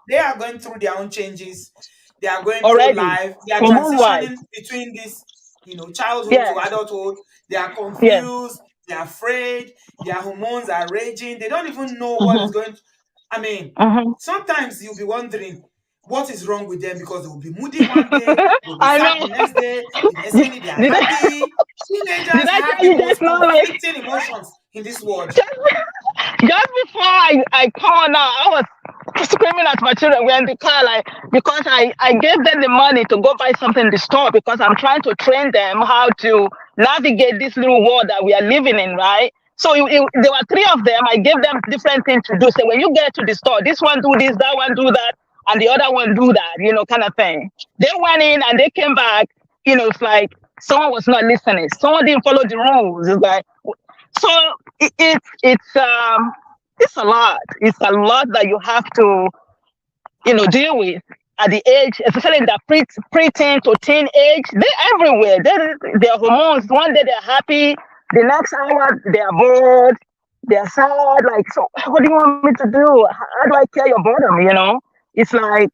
they are going through their own changes. They are going through Already. life. They are Hormone wise. transitioning between this, childhood to Yes. adulthood. They are Yes. confused. They are afraid. Their hormones are raging. They don't even know what is Mm-hmm. going. I mean, Mm-hmm. sometimes you'll be wondering what is wrong with them, because they will be moody one day, they'll be I sad know. the next minute they are Did I, happy. did Teenagers I have tell the you just most now, like, conflicting emotions in this world. just before I called out, I was screaming at my children. We're in the car, like, because I gave them the money to go buy something in the store, because I'm trying to train them how to navigate this little world that we are living in, right? So there were three of them. I gave them different things to do. So when you get to the store, this one do this, that one do that, and the other one do that, kind of thing. They went in and they came back. It's like someone was not listening. Someone didn't follow the rules. It's like, so it's a lot. It's a lot that you have to deal with at the age, especially in the preteen to teen age. They're everywhere. Their hormones. One day they're happy, the next hour they're bored, they're sad. Like, so what do you want me to do? How do I clear your boredom? It's like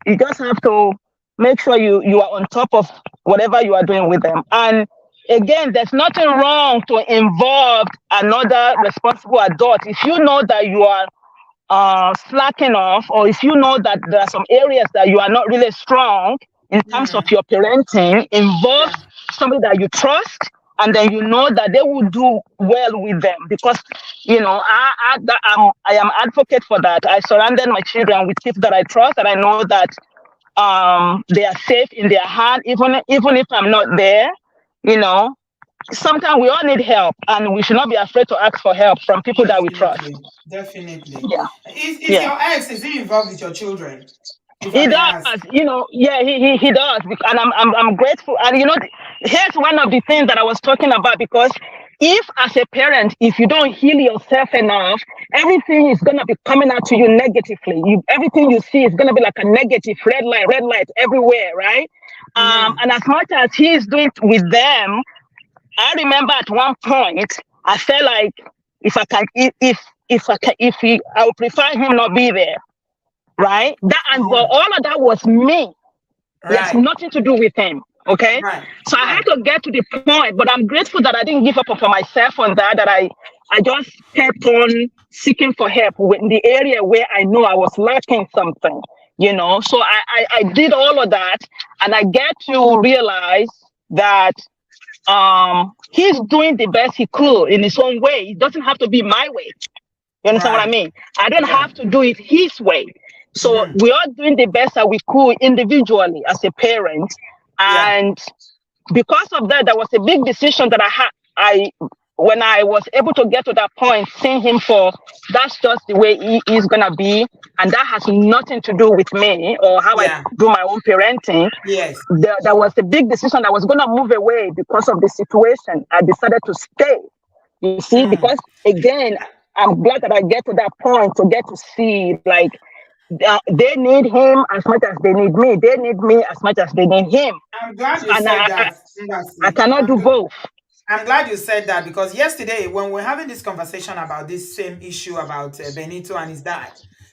you just have to make sure you are on top of whatever you are doing with them. And again, there's nothing wrong to involve another responsible adult if you know that you are slacking off, or if you know that there are some areas that you are not really strong in terms of Mm, your parenting. Involve yeah. somebody that you trust, and then you know that they will do well with them, because I am advocate for that. I surrounded my children with people that I trust, and I know that they are safe in their hand, even if I'm not there. you know Sometimes we all need help, and we should not be afraid to ask for help from people that we trust. Definitely, definitely. Yeah. Is Yeah. your ex, is he involved with your children? If I He may does, ask. yeah, he does, and I'm grateful. And here's one of the things that I was talking about, because If as a parent, if you don't heal yourself enough, everything is gonna be coming out to you negatively. Everything you see is gonna be like a negative red light everywhere, right? Mm-hmm. And as much as he is doing it with them, I remember at one point I felt like if I can, if I can, if he, I would prefer him not be there, right? That and but Mm-hmm. all of that was me. It has Right. nothing to do with him. Okay. Right. So I had Right. to get to the point, but I'm grateful that I didn't give up on myself on that, that I just kept on seeking for help in the area where I know I was lacking something, So I did all of that, and I get to realize that he's doing the best he could in his own way. It doesn't have to be my way. You understand what I Right. mean? I don't Yeah. have to do it his way. So Mm-hmm. we are doing the best that we could individually as a parent. Yeah. And because of that, there was a big decision that I had. When I was able to get to that point, seeing him for that's just the way he is gonna be, and that has nothing to do with me or how I Yeah. do my own parenting. Yes. There was a big decision that was gonna move away because of the situation. I decided to stay. You see, Mm-hmm. because again, I'm glad that I get to that point to get to see like they need him as much as they need me. They need me as much as they need him. I'm glad you And said I, that, I Mbasi. cannot do both. I'm glad you said that because yesterday, when we're having this conversation about this same issue about Benito and his dad,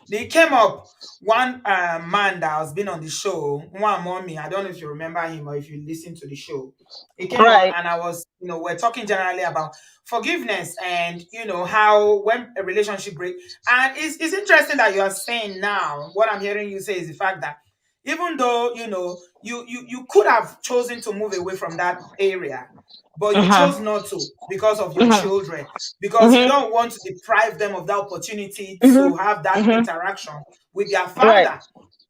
they came up one man that has been on the show, one mommy. I don't know if you remember him or if you listen to the show. He came on Right. and I was, we're talking generally about forgiveness and how when a relationship breaks. And it's interesting that you are saying now. What I'm hearing you say is the fact that even though you could have chosen to move away from that area, but you Uh-huh. chose not to because of your Uh-huh. children, because you Uh-huh. don't want to deprive them of that opportunity Uh-huh. to have that Uh-huh. interaction with their Right. father.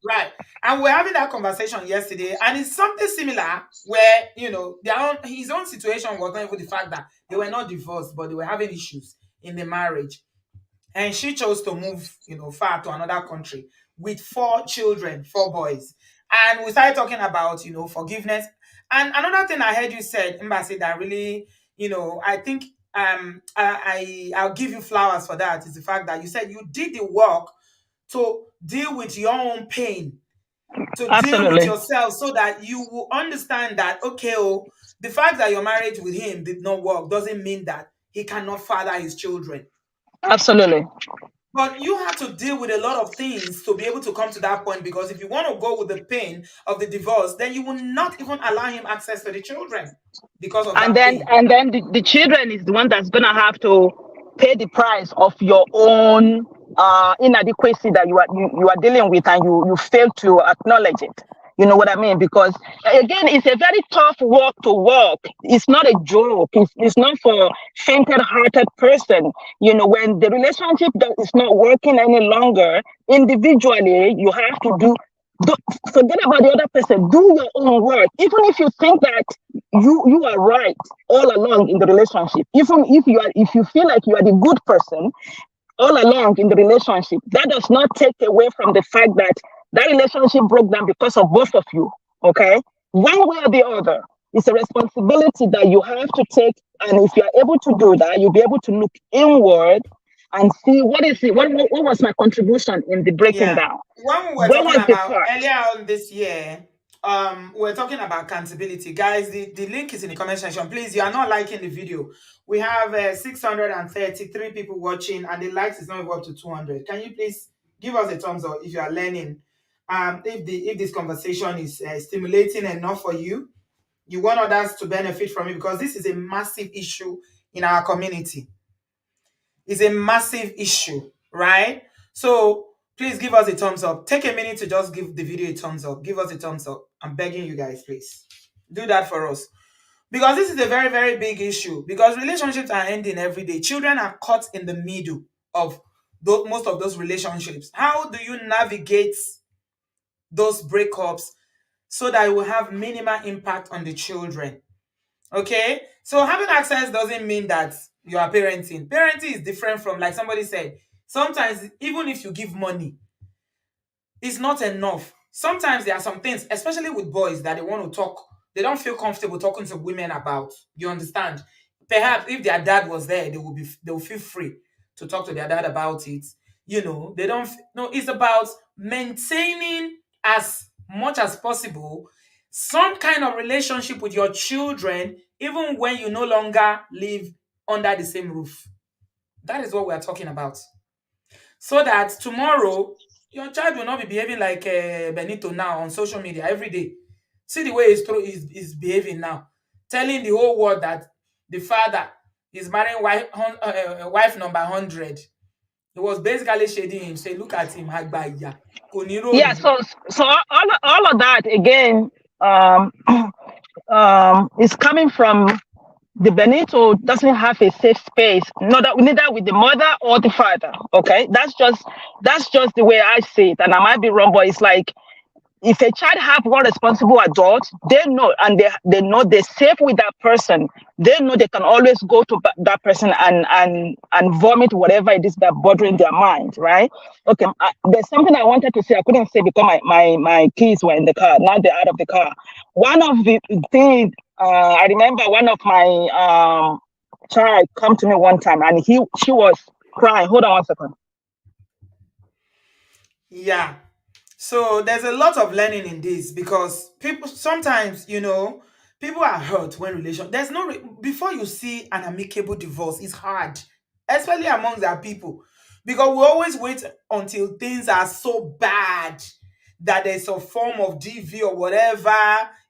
Right. And we're having that conversation yesterday, and it's something similar where, his own situation was not even the fact that they were not divorced, but they were having issues in the marriage. And she chose to move, far to another country with 4 children, 4 boys. And we started talking about, forgiveness. And another thing I heard you said, Mbasi, that really, I think I'll give you flowers for that, is the fact that you said you did the work to deal with your own pain, to deal with Absolutely. yourself so that you will understand that, okay, the fact that your marriage with him did not work doesn't mean that he cannot father his children. Absolutely. But you had to deal with a lot of things to be able to come to that point, because if you want to go with the pain of the divorce, then you will not even allow him access to the children because of and that then pain. and then the children is the one that's gonna have to pay the price of your own inadequacy that you are dealing with, and you fail to acknowledge it. You know what I mean? Because again, it's a very tough walk to walk. It's not a joke. It's not for fainted-hearted person. When the relationship that is not working any longer, individually, you have to do forget about the other person. Do your own work. Even if you think that you are right all along in the relationship, even if you feel like you are the good person all along in the relationship, that does not take away from the fact that that relationship broke down because of both of you. Okay, one way or the other, it's a responsibility that you have to take. And if you are able to do that, you'll be able to look inward and see what is it, what was my contribution in the breaking Yeah. down. When we were Where talking was the about part? earlier on this year, we we're talking about accountability. Guys, the link is in the comment section. Please, you are not liking the video. We have 633 people watching, and the likes is not even up to 200. Can you please give us a thumbs up if you are learning? If this conversation is stimulating enough for you, you want others to benefit from it, because this is a massive issue in our community. It's a massive issue, right? So please give us a thumbs up. Take a minute to just give the video a thumbs up. Give us a thumbs up. I'm begging you guys, please. Do that for us. Because this is a very, very big issue. Because relationships are ending every day. Children are caught in the middle of most of those relationships. How do you navigate those breakups so that it will have minimal impact on the children? Okay, so having access doesn't mean that you are parenting. Parenting is different from, like somebody said, sometimes even if you give money, it's not enough. Sometimes there are some things, especially with boys, that they want to talk, they don't feel comfortable talking to women about. You understand? Perhaps if their dad was there, they will feel free to talk to their dad about it. They don't no, it's about maintaining as much as possible some kind of relationship with your children, even when you no longer live under the same roof. That is what we are talking about. So that tomorrow your child will not be behaving like Benito now on social media every day. See the way he's behaving now, telling the whole world that the father is marrying wife number 100. He was basically shading him, say, look at him, Agbaya, kò ní Yeah, ròrí. so all of that again, um, is coming from the Benito doesn't have a safe space, neither with the mother or the father. Okay, that's just the way I see it, and I might be wrong, but it's like if a child have one responsible adult, they know, and they know they're safe with that person. They know they can always go to that person and vomit whatever it is that bothering their mind, right? Okay, there's something I wanted to say I couldn't say because my keys were in the car. Now they're out of the car. One of the things, I remember one of my child come to me one time, and she was crying. Hold on one second. Yeah. So there's a lot of learning in this because people sometimes, people are hurt when there's no before you see an amicable divorce, it's hard, especially among their people, because we always wait until things are so bad that there's a form of DV or whatever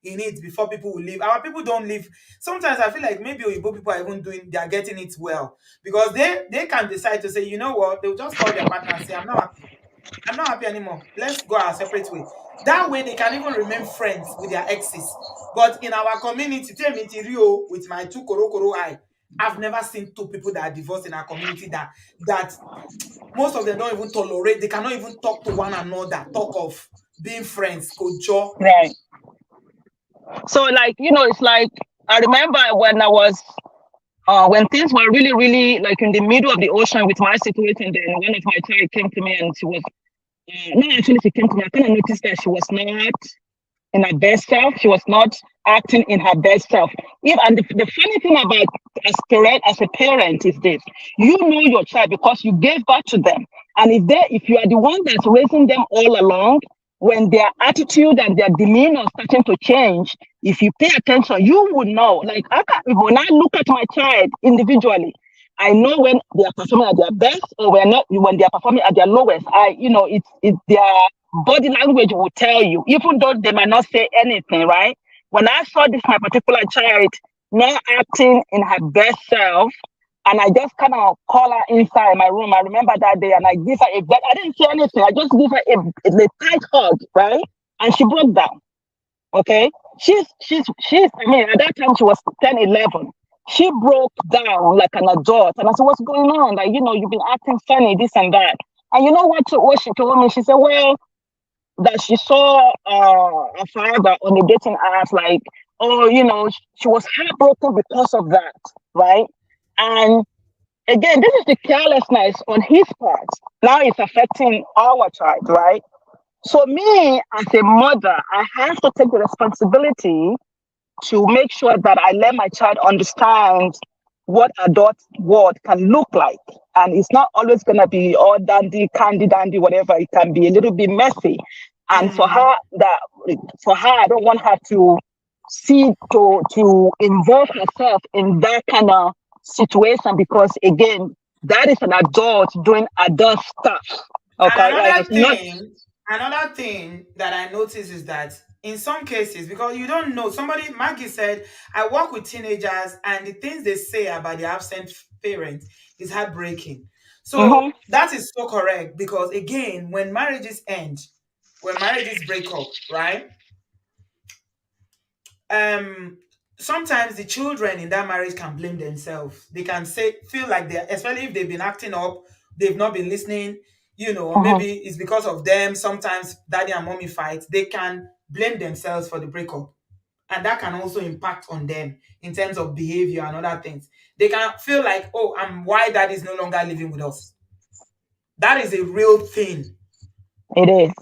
in it before people will leave. Our people don't leave. Sometimes I feel like maybe Oyibo people are even they're getting it well because they can decide to say, you know what, they'll just call their partner and say, I'm not happy anymore. Let's go our separate way. That way, they can even remain friends with their exes. But in our community, tell me Rio with my two koro eye, I've never seen two people that are divorced in our community that most of them don't even tolerate. They cannot even talk to one another. Talk of being friends, kojo. Right. So like it's like I remember when I was when things were really, really like in the middle of the ocean with my situation, then one of my child came to me and she was, no, actually, she came to me. I kind of noticed that she was not in her best self. She was not acting in her best self. And the funny thing about as a parent is this: you know your child because you gave birth to them, and if you are the one that's raising them all along, when their attitude and their demeanor starting to change, if you pay attention, you would know. Like when I look at my child individually, I know when they are performing at their best or when they are performing at their lowest. It's their body language will tell you, even though they might not say anything, right? When I saw this my particular child not acting in her best self, and I just kind of call her inside my room. I remember that day, and I give her I didn't say anything. I just give her a tight hug, right? And she broke down. Okay, she's. I mean, at that time she was 10, 11. She broke down like an adult, and I said, "What's going on? Like, you've been acting funny, this and that." And you know what she told me? She said, "Well, that she saw a father on a dating app, like, oh, she was heartbroken because of that, right?" And again, this is the carelessness on his part. Now it's affecting our child, right? So me as a mother, I have to take the responsibility to make sure that I let my child understand what adult world can look like. And it's not always gonna be all dandy, candy dandy, whatever. It can be a little bit messy. And Mm. for her, I don't want her to involve herself in that kind of situation because again, that is an adult doing adult stuff. And Okay, like it's not. another thing that I notice is that in some cases, because you don't know, Maggie said, I work with teenagers and the things they say about the absent parents is heartbreaking. So Mhm, that is so correct because again, when marriages break up, right? um Sometimes the children in that marriage can blame themselves. They can feel like they're, especially if they've been acting up, they've not been listening, mhm. maybe it's because of them. Sometimes daddy and mommy fight, they can blame themselves for the breakup, and that can also impact on them in terms of behavior and other things. They can feel like, oh, I'm why daddy is no longer living with us. That is a real thing. It is.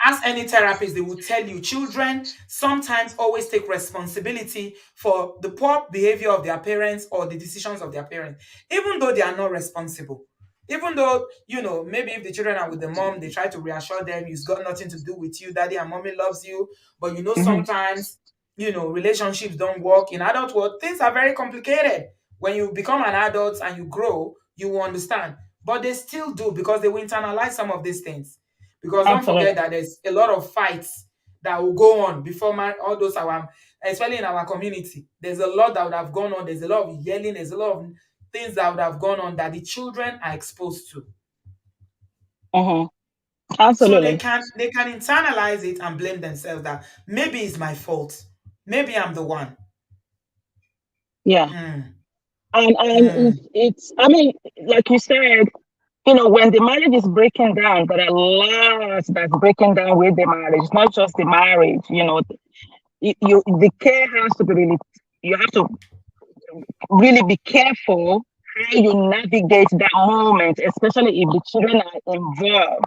As any therapist, they will tell you children sometimes always take responsibility for the poor behavior of their parents or the decisions of their parents, even though they are not responsible. Even though, maybe if the children are with the mom, they try to reassure them, it's got nothing to do with you, daddy and mommy loves you. But Mm-hmm. sometimes, relationships don't work. In adult world, things are very complicated. When you become an adult and you grow, you will understand. But they still do because they will internalize some of these things. Because don't forget Absolutely. that there's a lot of fights that will go on before all those especially in our community. There's a lot that would have gone on. There's a lot of yelling. There's a lot of things that would have gone on that the children are exposed to. Mm-hmm. So Absolutely. they can internalize it and blame themselves that maybe it's my fault. Maybe I'm the one. Yeah. Mm, And mm, it's I mean, like you said, when the marriage is breaking down, there are lots that's breaking down with the marriage. It's not just the marriage. The care has to be really. You have to really be careful how you navigate that moment, especially if the children are involved.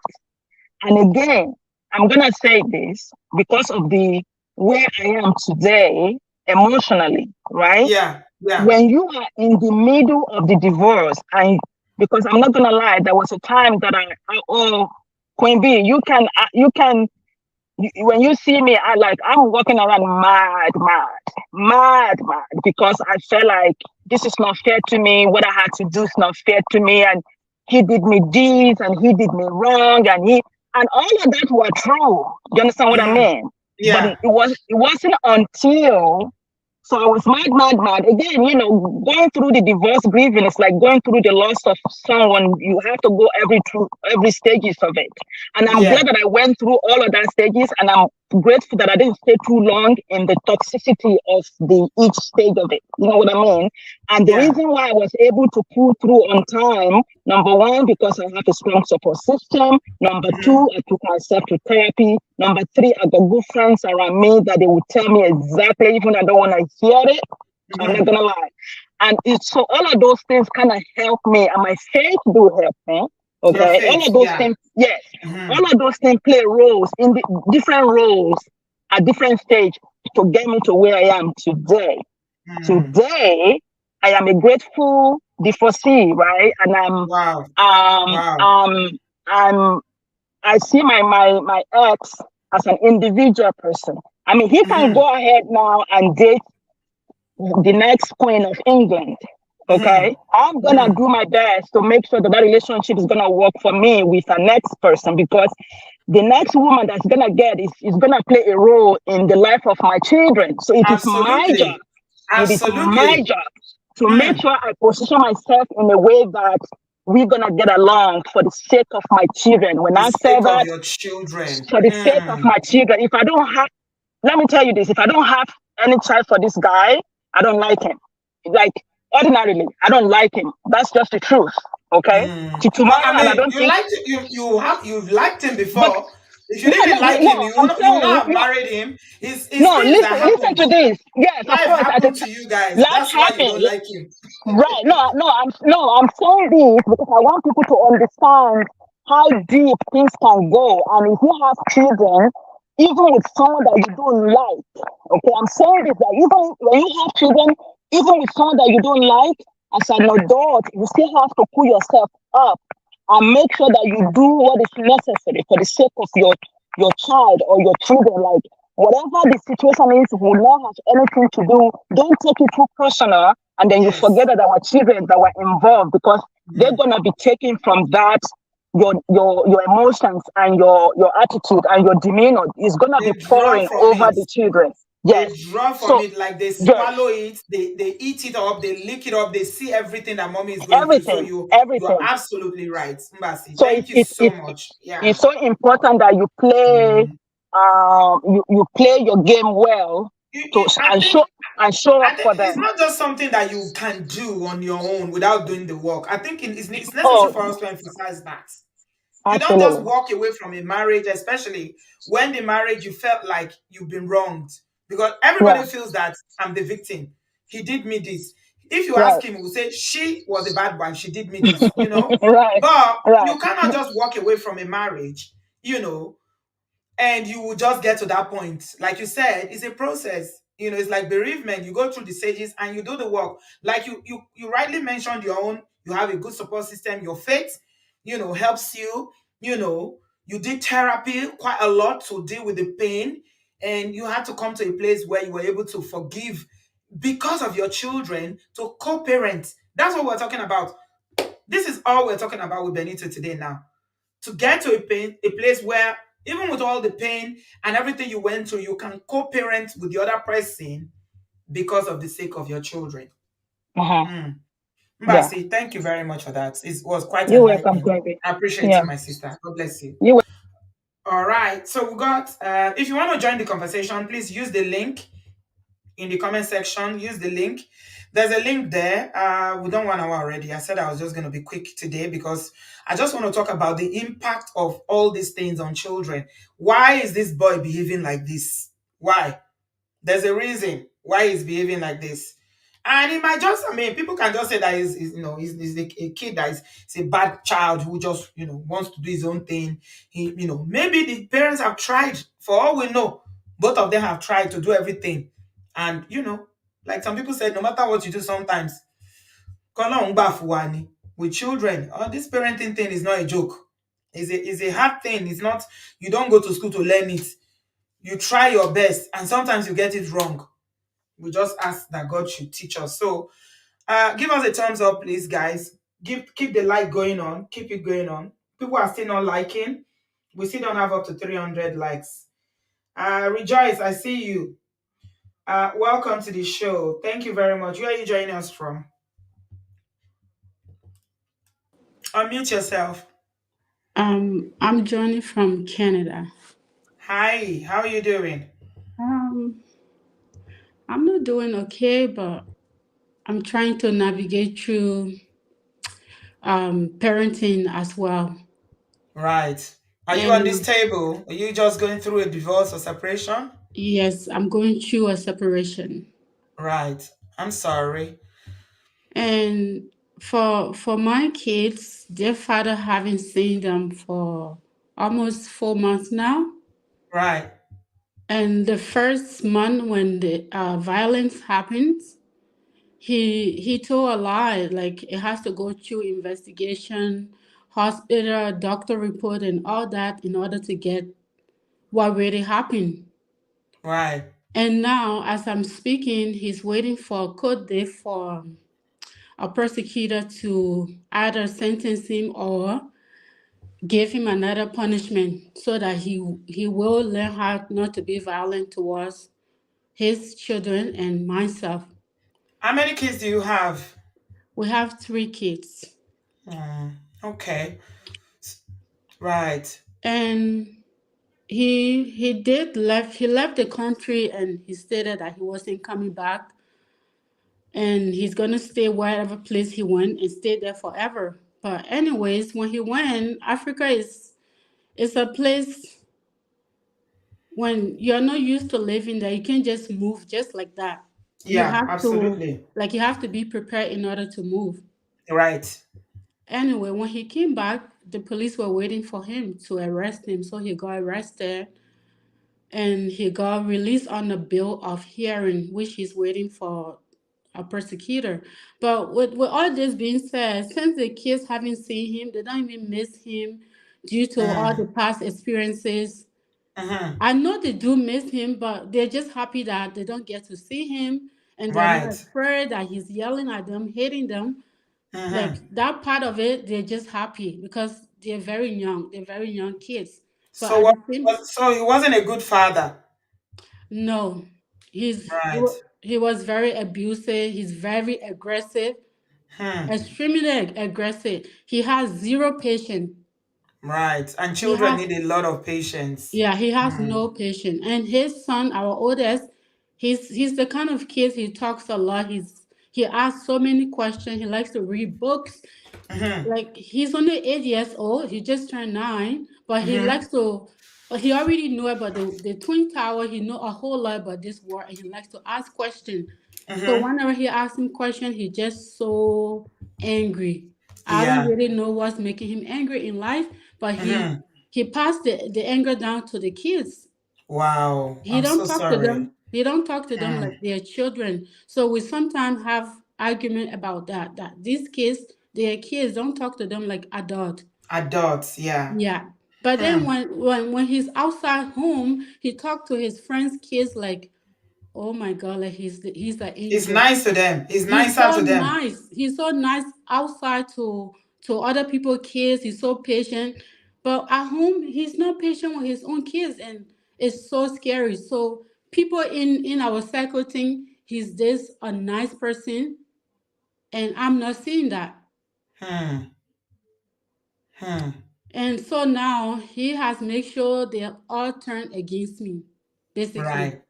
And again, I'm gonna say this because of the where I am today emotionally, right? yeah, yeah. When you are in the middle of the divorce, and because I'm not gonna lie, there was a time that oh, Queen B, when you see me, I'm walking around mad, because I felt like this is not fair to me. What I had to do is not fair to me, and he did me this, and he did me wrong, and all of that were true. You understand what I Mm, mean? But yeah. it wasn't until so I was mad. Again, going through the divorce grieving is like going through the loss of someone. You have to go through every stages of it. And I'm glad Yeah. that I went through all of that stages, and I'm grateful that I didn't stay too long in the toxicity of the each stage of it. You know what I mean? And the Yeah. reason why I was able to pull through on time, number one, because I have a strong support system. Number Hmm. two, I took myself to therapy. Number three, I got good friends around me that they would tell me exactly, even I don't want to hear it. I'm not Hmm. gonna lie. And so all of those things kind of help me, and my faith do help me. Your Okay, all faith. of those Yeah. things, yes, Hmm. all of those things play roles in the different roles at different stage to get me to where I am today. Hmm. Today, I am a grateful divorcee, right? And Wow. um, Wow. um, I'm, I see my ex as an individual person. I mean, he can Hmm. go ahead now and date the next queen of England. Hmm. Okay, I'm gonna Hmm. do my best to make sure that relationship is gonna work for me with the next person, because the next woman that's gonna get is gonna play a role in the life of my children. So it is my job. Absolutely. It is my Absolutely. job to make Hmm. sure I position myself in a way that we're gonna get along for the sake of my children. When The I say sake of that, your children. for the sake of Hmm. my children, if I don't have, let me tell you this: if I don't have any child for this guy, I don't like him. Like ordinarily, I don't like him. That's just the truth. Okay. Mm. To But I tomorrow, and I mean, don't think. you've liked him But before. If you no, didn't like him, no. I'm you will saying not have no, married him. It's no. things that Listen happened. to this. Yes, of Life course. happened to you guys. Life That's why you don't happened. like him. Right. I'm saying this because I want people to understand how deep things can go. And if you have children, even with someone that you don't like, okay, I'm saying this that even when you have children, even with someone that you don't like, as an adult, you still have to pull yourself up and make sure that you do what is necessary for the sake of your child or your children. Like whatever the situation is will not have anything to do. Don't take it too personal, and then you Yes. forget that our children that were involved, because they're Mm. gonna be taken from that. Your emotions and your attitude and your demeanor is gonna be They draw pouring from over it. the children. They Yes. draw from So it like they yes, swallow it, they eat it up, they lick it up, they see everything that mommy is going through. So you're everything. absolutely right. Mbasi, So thank you so much. Yeah. it's so important that you play Mhm. you play your game well to I think and show I up think for it's them. not just something that you can do on your own without doing the work. I think it's necessary for Oh, us to emphasize that. You don't just absolutely. walk away from a marriage, especially when the marriage you felt like you've been wronged. Because everybody Yeah. feels that I'm the victim. He did me this. If you Right. ask him, he will say, she was a bad wife. She did me this. Right. But Right. you cannot just walk away from a marriage, you know, and you will just get to that point. Like you said, it's a process. It's like bereavement. You go through the stages and you do the work. Like you rightly mentioned your own. You have a good support system. Your faith, helps you. You know, you did therapy quite a lot to deal with the pain, and you had to come to a place where you were able to forgive because of your children to co-parent. That's what we're talking about. This is all we're talking about with Benito today now, to get to a place where even with all the pain and everything you went through, you can co-parent with the other person because of the sake of your children. Uh-huh. Mm. Yeah. Mbasi, thank you very much for that. It was quite You're welcome, enlightening. Gravy. I appreciate Yeah. you, my sister. God bless you. You All right. So we got, if you want to join the conversation, please use the link in the comment section. Use the link. There's a link there. We don't 1 hour already. I said I was just going to be quick today because I just want to talk about the impact of all these things on children. Why is this boy behaving like this? Why? There's a reason why he's behaving like this. And it might just, I mean, people can just say that he's a kid that is a bad child who just, wants to do his own thing. Maybe the parents have tried, for all we know, both of them have tried to do everything. And, like some people said, no matter what you do sometimes, "K'Ọlọ́run gbà fún wa ni." With children, this parenting thing is not a joke. It's a hard thing. It's not, you don't go to school to learn it. You try your best, and sometimes you get it wrong. We just ask that God should teach us. So give us a thumbs up, please, guys. Keep the like going on. Keep it going on. People are still not liking. We still don't have up to 300 likes. Rejoice, I see you. Welcome to the show. Thank you very much. Where are you joining us from? Unmute yourself. I'm joining from Canada. Hi, how are you doing? Um, I'm not doing okay, but I'm trying to navigate through parenting as well. Right. Are you on this And table? Are you just going through a divorce or separation? yes, I'm going through a separation. Right. I'm sorry. And for my kids, their father haven't seen them for almost 4 months now. Right. And the first month when the violence happens, he told a lie, like it has to go through investigation, hospital, doctor report, and all that in order to get what really happened. Right. And now, as I'm speaking, he's waiting for a court date for a prosecutor to either sentence him or give him another punishment so that he will learn how not to be violent towards his children and myself. How many kids do you have? We have 3 kids. Okay. Right. And he left the country, and he stated that he wasn't coming back, and he's gonna stay wherever place he went and stay there forever. But anyways, when he went, Africa is a place when you're not used to living there, you can't just move just like that. You Yeah, have to absolutely. you have to be prepared in order to move. Right. Anyway, when he came back, the police were waiting for him to arrest him, so he got arrested and he got released on a bill of hearing, which he's waiting for a prosecutor. But with all this being said, since the kids haven't seen him, they don't even miss him due to all the Mm. past experiences. Mm-hmm. I know they do miss him, but they're just happy that they don't get to see him, and they're not Right. afraid that he's yelling at them, hitting them. Like Mm-hmm. that part of it, they're just happy because they're very young. They're very young kids. But So at what the same, so he wasn't a good father. no, Right. he was very abusive. He's very aggressive, Hmm. extremely aggressive. He has zero patience. Right. And He children has need a lot of patience. Yeah, he has Hmm. no patience. And his son, our oldest, he's the kind of kid, he talks a lot. He asks so many questions. He likes to read books. Mm-hmm. Like he's only 8 years old. He just turned 9, but he Mm-hmm. likes to. But he already knew about the Twin Tower. He know a whole lot about this war, and he likes to ask questions. So Mm-hmm. whenever he asks him questions, he just so angry. I don't Yeah. really know what's making him angry in life, but Mm-hmm. he passed the anger down to the kids. Wow. He I'm don't so talk to sorry. them. He don't talk to them Hmm. like they're children. So we sometimes have argument about that. That these kids, they're kids. Don't talk to them like adult. Adults, yeah. Yeah. But then Hmm. when he's outside home, he talk to his friends' kids like, oh my God, like he's the He's angel. nice to them. He's He's nicer so to them. nice. He's so nice outside to other people's kids. He's so patient. But at home, he's not patient with his own kids, and it's so scary. So people in our circle think he's this a nice person, and I'm not seeing that. Hmm. Hmm. And so now he has made sure they all turn against me, basically. Right.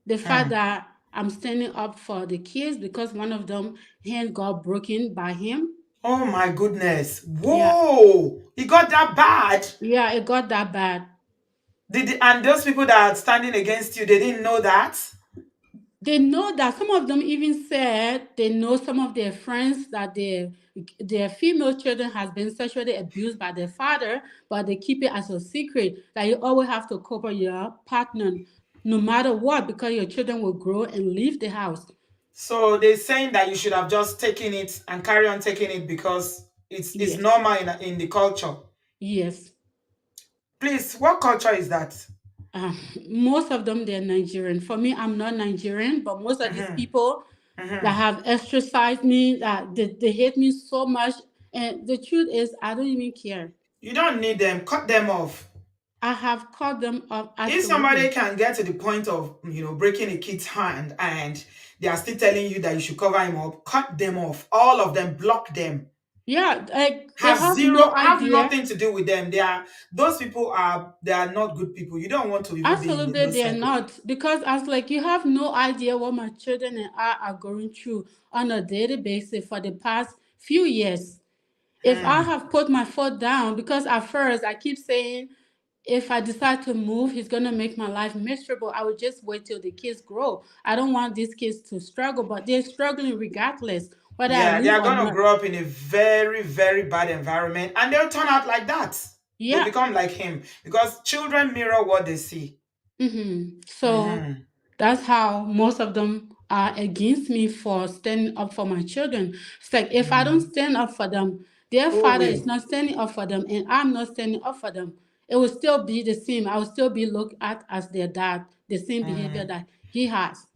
The fact Hmm. that I'm standing up for the kids because one of them hand got broken by him. Oh my goodness. Yeah. Whoa. He got that bad. Yeah, it got that bad. And those people that are standing against you, they didn't know that? They know that some of them even said they know some of their friends that their female children has been sexually abused by their father, but they keep it as a secret. That you always have to cover your partner no matter what, because your children will grow and leave the house. So they're saying that you should have just taken it and carry on taking it because it's Yes. normal in the culture. Yes. Please, what culture is that? Uh, Most of them they're Nigerian. For me, I'm not Nigerian, but most of these Hmm. people that Hmm. have ostracized me, that they hate me so much. And the truth is, I don't even care. You don't need them. Cut them off. I have cut them off If somebody absolutely. can get to the point of breaking a kid's hand and they are still telling you that you should cover him up, cut them off. All of them, block them. Yeah, like they Have have no zero, have idea. nothing to do with them. Those people they are not good people. You don't want to even be in Absolutely, those they're circles. not. Because I was like, you have no idea what my children and I are going through on a daily basis for the past few years. If I Hmm. have put my foot down, because at first I keep saying, if I decide to move, he's gonna make my life miserable. I would just wait till the kids grow. I don't want these kids to struggle, but they're struggling regardless, whether I Yeah, they leave are or going to not. grow up in a very, very bad environment and they'll turn out like that. They'll Yeah. become like him because children mirror what they see. So Hmm. that's how most of them are against me for standing up for my children. It's like if I don't Hmm. stand up for them, their Who father is will? not standing up for them, and I'm not standing up for them. It will still be the same. I will still be looked at as their dad, the same behavior Hmm. that he has.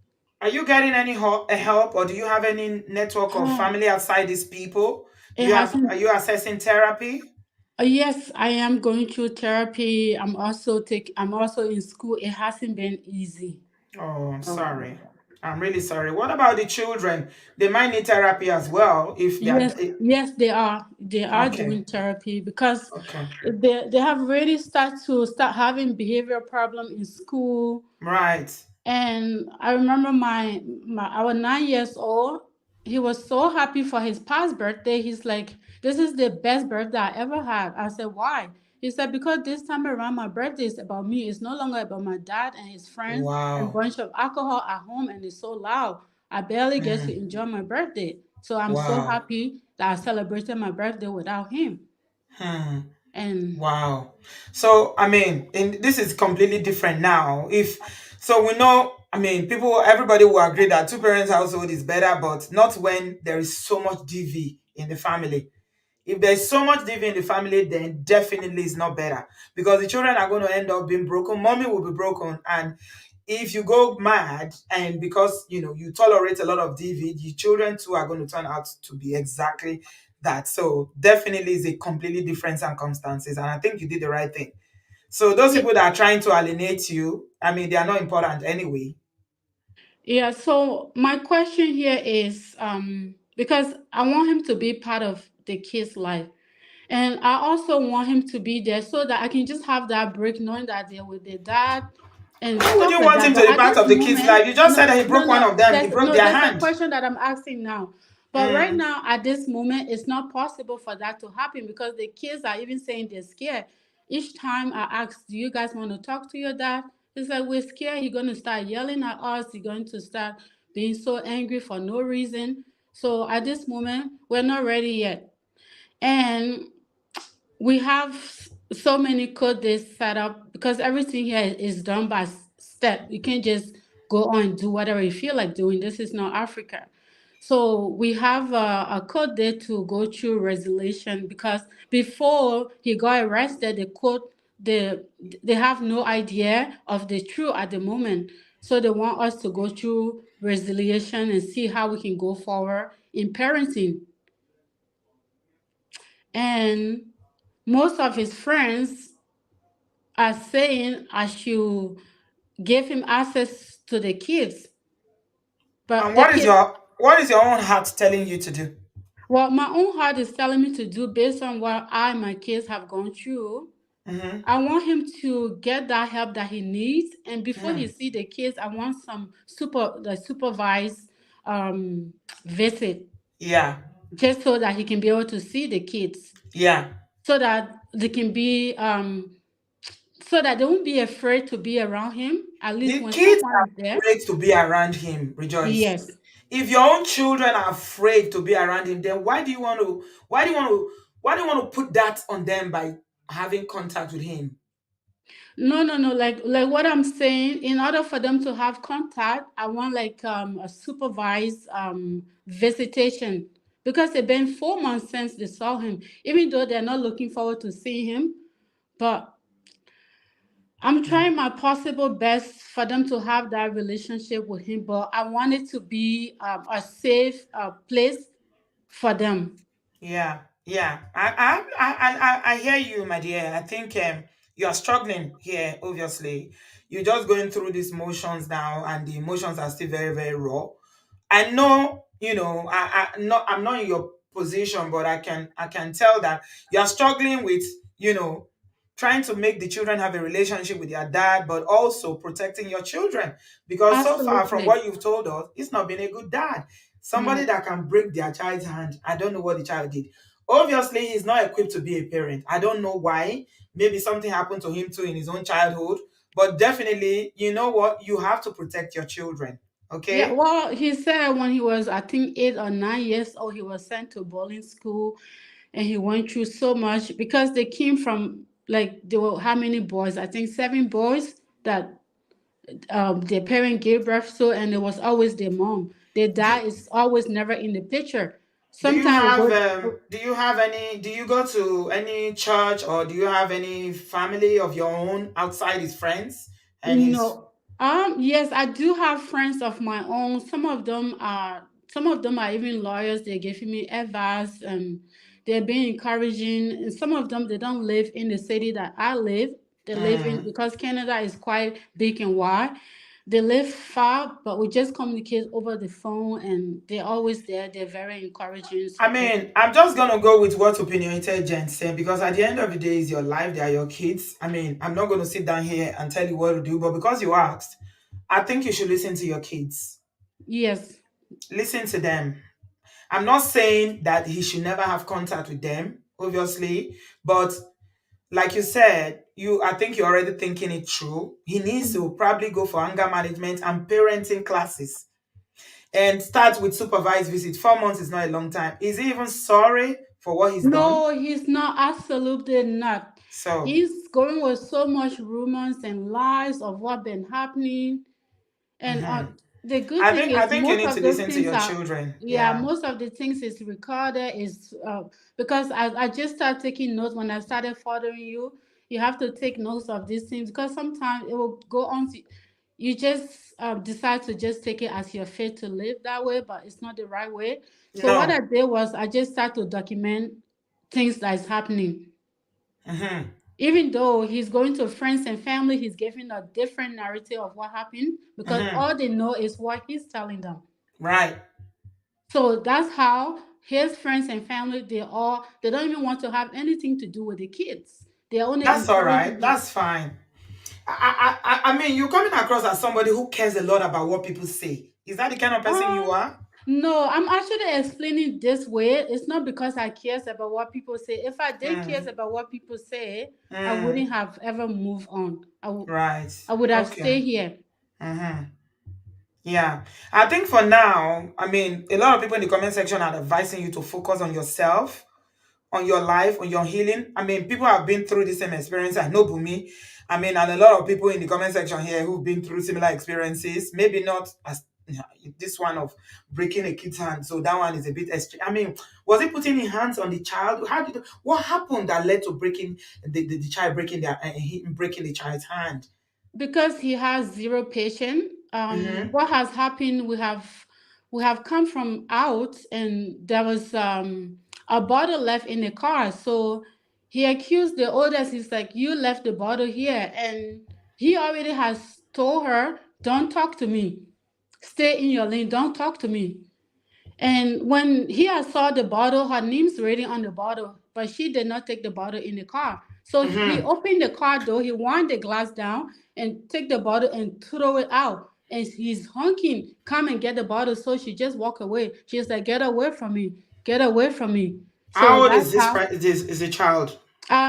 Are you getting any help, or do you have any network of family outside these people? It Are hasn't. you accessing therapy? Yes, I am going through therapy. I'm also in school. It hasn't been easy. Oh, I'm Oh. sorry. I'm really sorry. What about the children? They might need therapy as well if they are. Yes, yes, they are. They are Okay. doing therapy because Okay. they have already start having behavior problem in school. Right. And I remember my our 9 years old, he was so happy for his past birthday. He's like, "This is the best birthday I ever had." I said, "Why?" He said, "Because this time around my birthday is about me. It's no longer about my dad and his friends and a Wow. bunch of alcohol at home, and it's so loud. I barely get to Hmm. enjoy my birthday. So I'm so Wow. happy that I celebrated my birthday without him." Hmm. And Wow. So, I mean, this is completely different now. If so, we know, I mean, everybody will agree that two parents household is better, but not when there is so much DV in the family. If there's so much DV in the family, then definitely it's not better because the children are going to end up being broken. Mommy will be broken, and if you go mad and because you tolerate a lot of DV, the children too are going to turn out to be exactly that. So definitely is a completely different circumstances, and I think you did the right thing. So those yeah, people that are trying to alienate you, I mean, they are not important anyway. yeah, so my question here is because I want him to be part of the kid's life. And I also want him to be there so that I can just have that break knowing that they're with their dad and Why would stuff you like want that. him to But be at part this of the kid's moment, life? You just said that he broke one of them. He broke their that's a hand. question that I'm asking now. But right Mm. now, at this moment, it's not possible for that to happen because the kids are even saying they're scared. Each time I ask, "Do you guys want to talk to your dad?" It's like, "We're scared. He's going to start yelling at us. He's going to start being so angry for no reason." So at this moment, we're not ready yet. And we have so many code they set up because everything here is done by step. You can't just go on and do whatever you feel like doing. This is not Africa. So we have a code there to go through resolution because before he got arrested, the court the they have no idea of the truth at the moment. So they want us to go through resolution and see how we can go forward in parenting. And most of his friends are saying I should give him access to the kids. But And the kid, what is your own heart telling you to do? what my own heart is telling me to do based on what I my kids have gone through, Mm-hmm. I want him to get that help that he needs. And before he Mm. see the kids, I want some supervised um, visit, Yeah. just so that he can be able to see the kids, Yeah. so that they can be so that they won't be afraid to be around him. At least The when kids someone are is there. afraid to be around him, Rejoice. Yes. If your own children are afraid to be around him, then why do you want to put that on them by having contact with him? No, no, no. Like what I'm saying, in order for them to have contact, I want like a supervised visitation because it's been 4 months since they saw him. Even though they're not looking forward to seeing him, but I'm trying my possible best for them to have that relationship with him. But I want it to be a safe place for them. Yeah, yeah. I hear you, my dear. I think you are struggling here. Obviously, you're just going through these motions now, and the emotions are still very, very raw. I know, I'm not in your position, but I can tell that you are struggling with, trying to make the children have a relationship with their dad, but also protecting your children. Because so far from Absolutely. what you've told us, it's not been a good dad. Somebody No. that can break their child's hand. I don't know what the child did. Obviously, he's not equipped to be a parent. I don't know why. Maybe something happened to him too in his own childhood. But definitely, you know what? You have to protect your children. Yeah, Okay? well, he said when he was, I think, 8 or 9 years old, he was sent to boarding school, and he went through so much because they came from like there were how many boys? I think 7 boys that their parent gave birth to, and it was always their mom. Their Do, dad is always never in the picture. do you Sometimes we have go. do you go to any church, or do you have any family of your own outside his friends and his No. Yes, I do have friends of my own. Some of them are even lawyers. They're giving me advice and they're being encouraging. And some of them they don't live in the city that I live. They live in Mm. because Canada is quite big and wide. They live far, but we just communicate over the phone and they're always there. They're very encouraging, I supportive. mean, I'm just gonna go with what opinionated Jen said, because at the end of the day, it's your life, they are your kids. I mean, I'm not gonna sit down here and tell you what to do, but because you asked, I think you should listen to your kids. Yes. Listen to them. I'm not saying that he should never have contact with them, obviously, but like you said, I think you're already thinking it through. He needs to probably go for anger management and parenting classes and start with supervised visit. 4 months is not a long time. Is he even sorry for what he's done? No, he's not. Absolutely not. So, He's going with so much rumors and lies of what been happening. And mhm. the good I thing think I is think you most need to of those listen to things your are, children. yeah, Yeah. most of the things is recorded is because I just started taking notes when I started following you. You have to take notes of these things because sometimes it will go on to you just decide to just take it as your fate to live that way, but it's not the right way. So what No. I did was I just started to document things that is happening. Hmm. Even though he's going to friends and family, he's giving a different narrative of what happened because Hmm. all they know is what he's telling them. Right. So that's how his friends and family they don't even want to have anything to do with the kids. They're only That's all right. encouraging him. That's fine. I mean, you're coming across as somebody who cares a lot about what people say. Is that the kind of person you Um, are? no, I'm actually explaining this way. It's not because I cares about what people say. If I did cares Mm. about what people say, I Mm. wouldn't have ever moved on. Right. I would have Okay. stayed here. Hmm. Yeah. I think for now, I mean, a lot of people in the comment section are advising you to focus on yourself, on your life, on your healing? I mean, people have been through the same experience. I know Bumi. I mean, and a lot of people in the comment section here who've been through similar experiences. Maybe not as this one of breaking a kid's hand. So that one is a bit extreme. I mean, was it putting his hands on the child? What happened that led to breaking the child breaking him breaking the child's hand? Because he has zero patience. Mm-hmm. What has happened? We have come from out, and there was a bottle left in the car. So he accused the oldest. He's like, "You left the bottle here," and he already has told her, "Don't talk to me. Stay in your lane. Don't talk to me." And when he had saw the bottle, her name's written on the bottle, but she did not take the bottle in the car. So he Mm-hmm. opened the car door, he wound the glass down and take the bottle and throw it out. And he's honking, come and get the bottle. So she just walk away. She's like, get away from me, get away from me. How So old that's is this? how Is a child?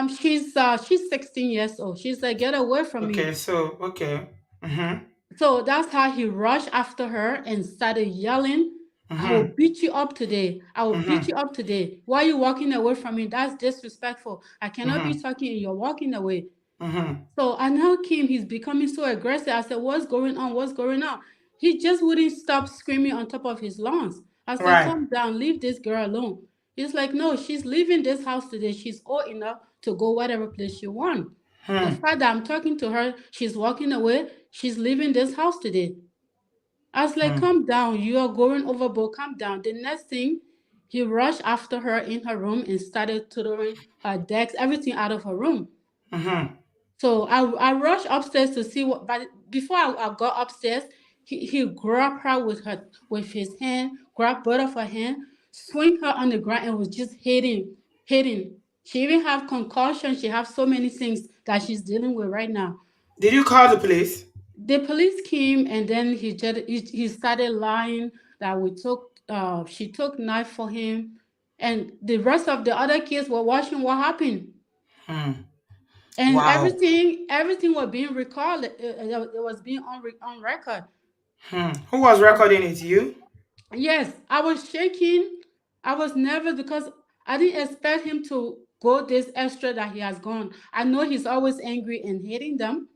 she's 16 years old. She's like, get away from me. Okay, so okay. Mm-hmm. So that's how he rushed after her and started yelling, I will Mm-hmm. beat you up today. I will beat Mm-hmm. you up today. Why are you walking away from me? That's disrespectful. I cannot be Mm-hmm. talking and you're walking away. Mm-hmm. So I now Kim, he's becoming so aggressive. I said, what's going on? What's going on? He just wouldn't stop screaming on top of his lungs. I said, Right. calm down, leave this girl alone. He's like, no, she's leaving this house today. She's old enough to go whatever place she wants. The Hmm. fact that I'm talking to her, she's walking away, she's leaving this house today. I was like, Hmm. calm down, you are going overboard, calm down. The next thing, he rushed after her in her room and started throwing her decks, everything out of her room. Mm-hmm. So I rushed upstairs to see what, but before I got upstairs, he grabbed her with his hand, grabbed both of her hand, swing her on the ground and was just hitting. She even have concussion. She have so many things that she's dealing with right now. Did you call the police? The police came and then he started lying that we took she took knife for him, and the rest of the other kids were watching what happened, Hmm. and Wow. everything was being recorded. It was being on record. Hmm. Who was recording it? You? Yes, I was shaking. I was nervous because I didn't expect him to go this extra that he has gone. I know he's always angry and hating them,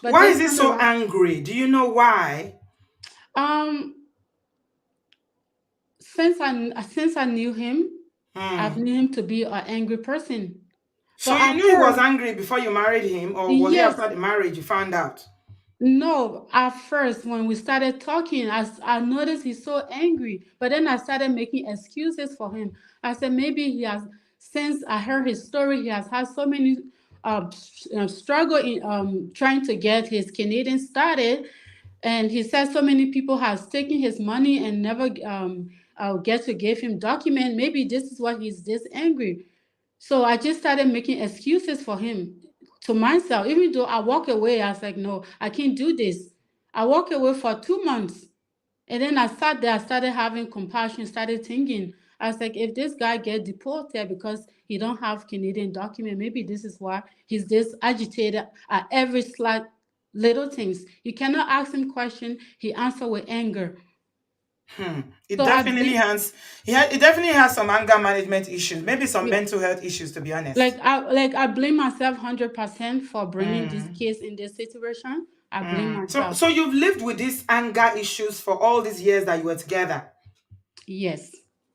but Why this is he time so around, angry? Do you know why? um since I knew him, I've Hmm. knew him to be an angry person. So But you at knew he was first, angry before you married him, or was it yes, after the marriage you found out? no, at first when we started talking, I noticed he's so angry. But then I started making excuses for him. I said maybe he has, since I heard his story, he has had so many struggle in trying to get his Canadian started, and he said so many people has taken his money and never get to give him document. Maybe this is why he's this angry. So I just started making excuses for him to myself. Even though I walk away, I was like, no, I can't do this. I walked away for 2 months. And then I sat there, I started having compassion, started thinking. I was like, if this guy get deported because he don't have Canadian document, maybe this is why he's this agitated at every slight little things. You cannot ask him question, he answer with anger. Hmm. It So I definitely blame, has. It definitely has some anger management issues. Maybe some yeah, mental health issues, to be like honest. I blame myself 100% for bringing this Hmm. case in this situation. I blame Hmm. So, myself. so you've lived with these anger issues for all these years that you were together. Yes.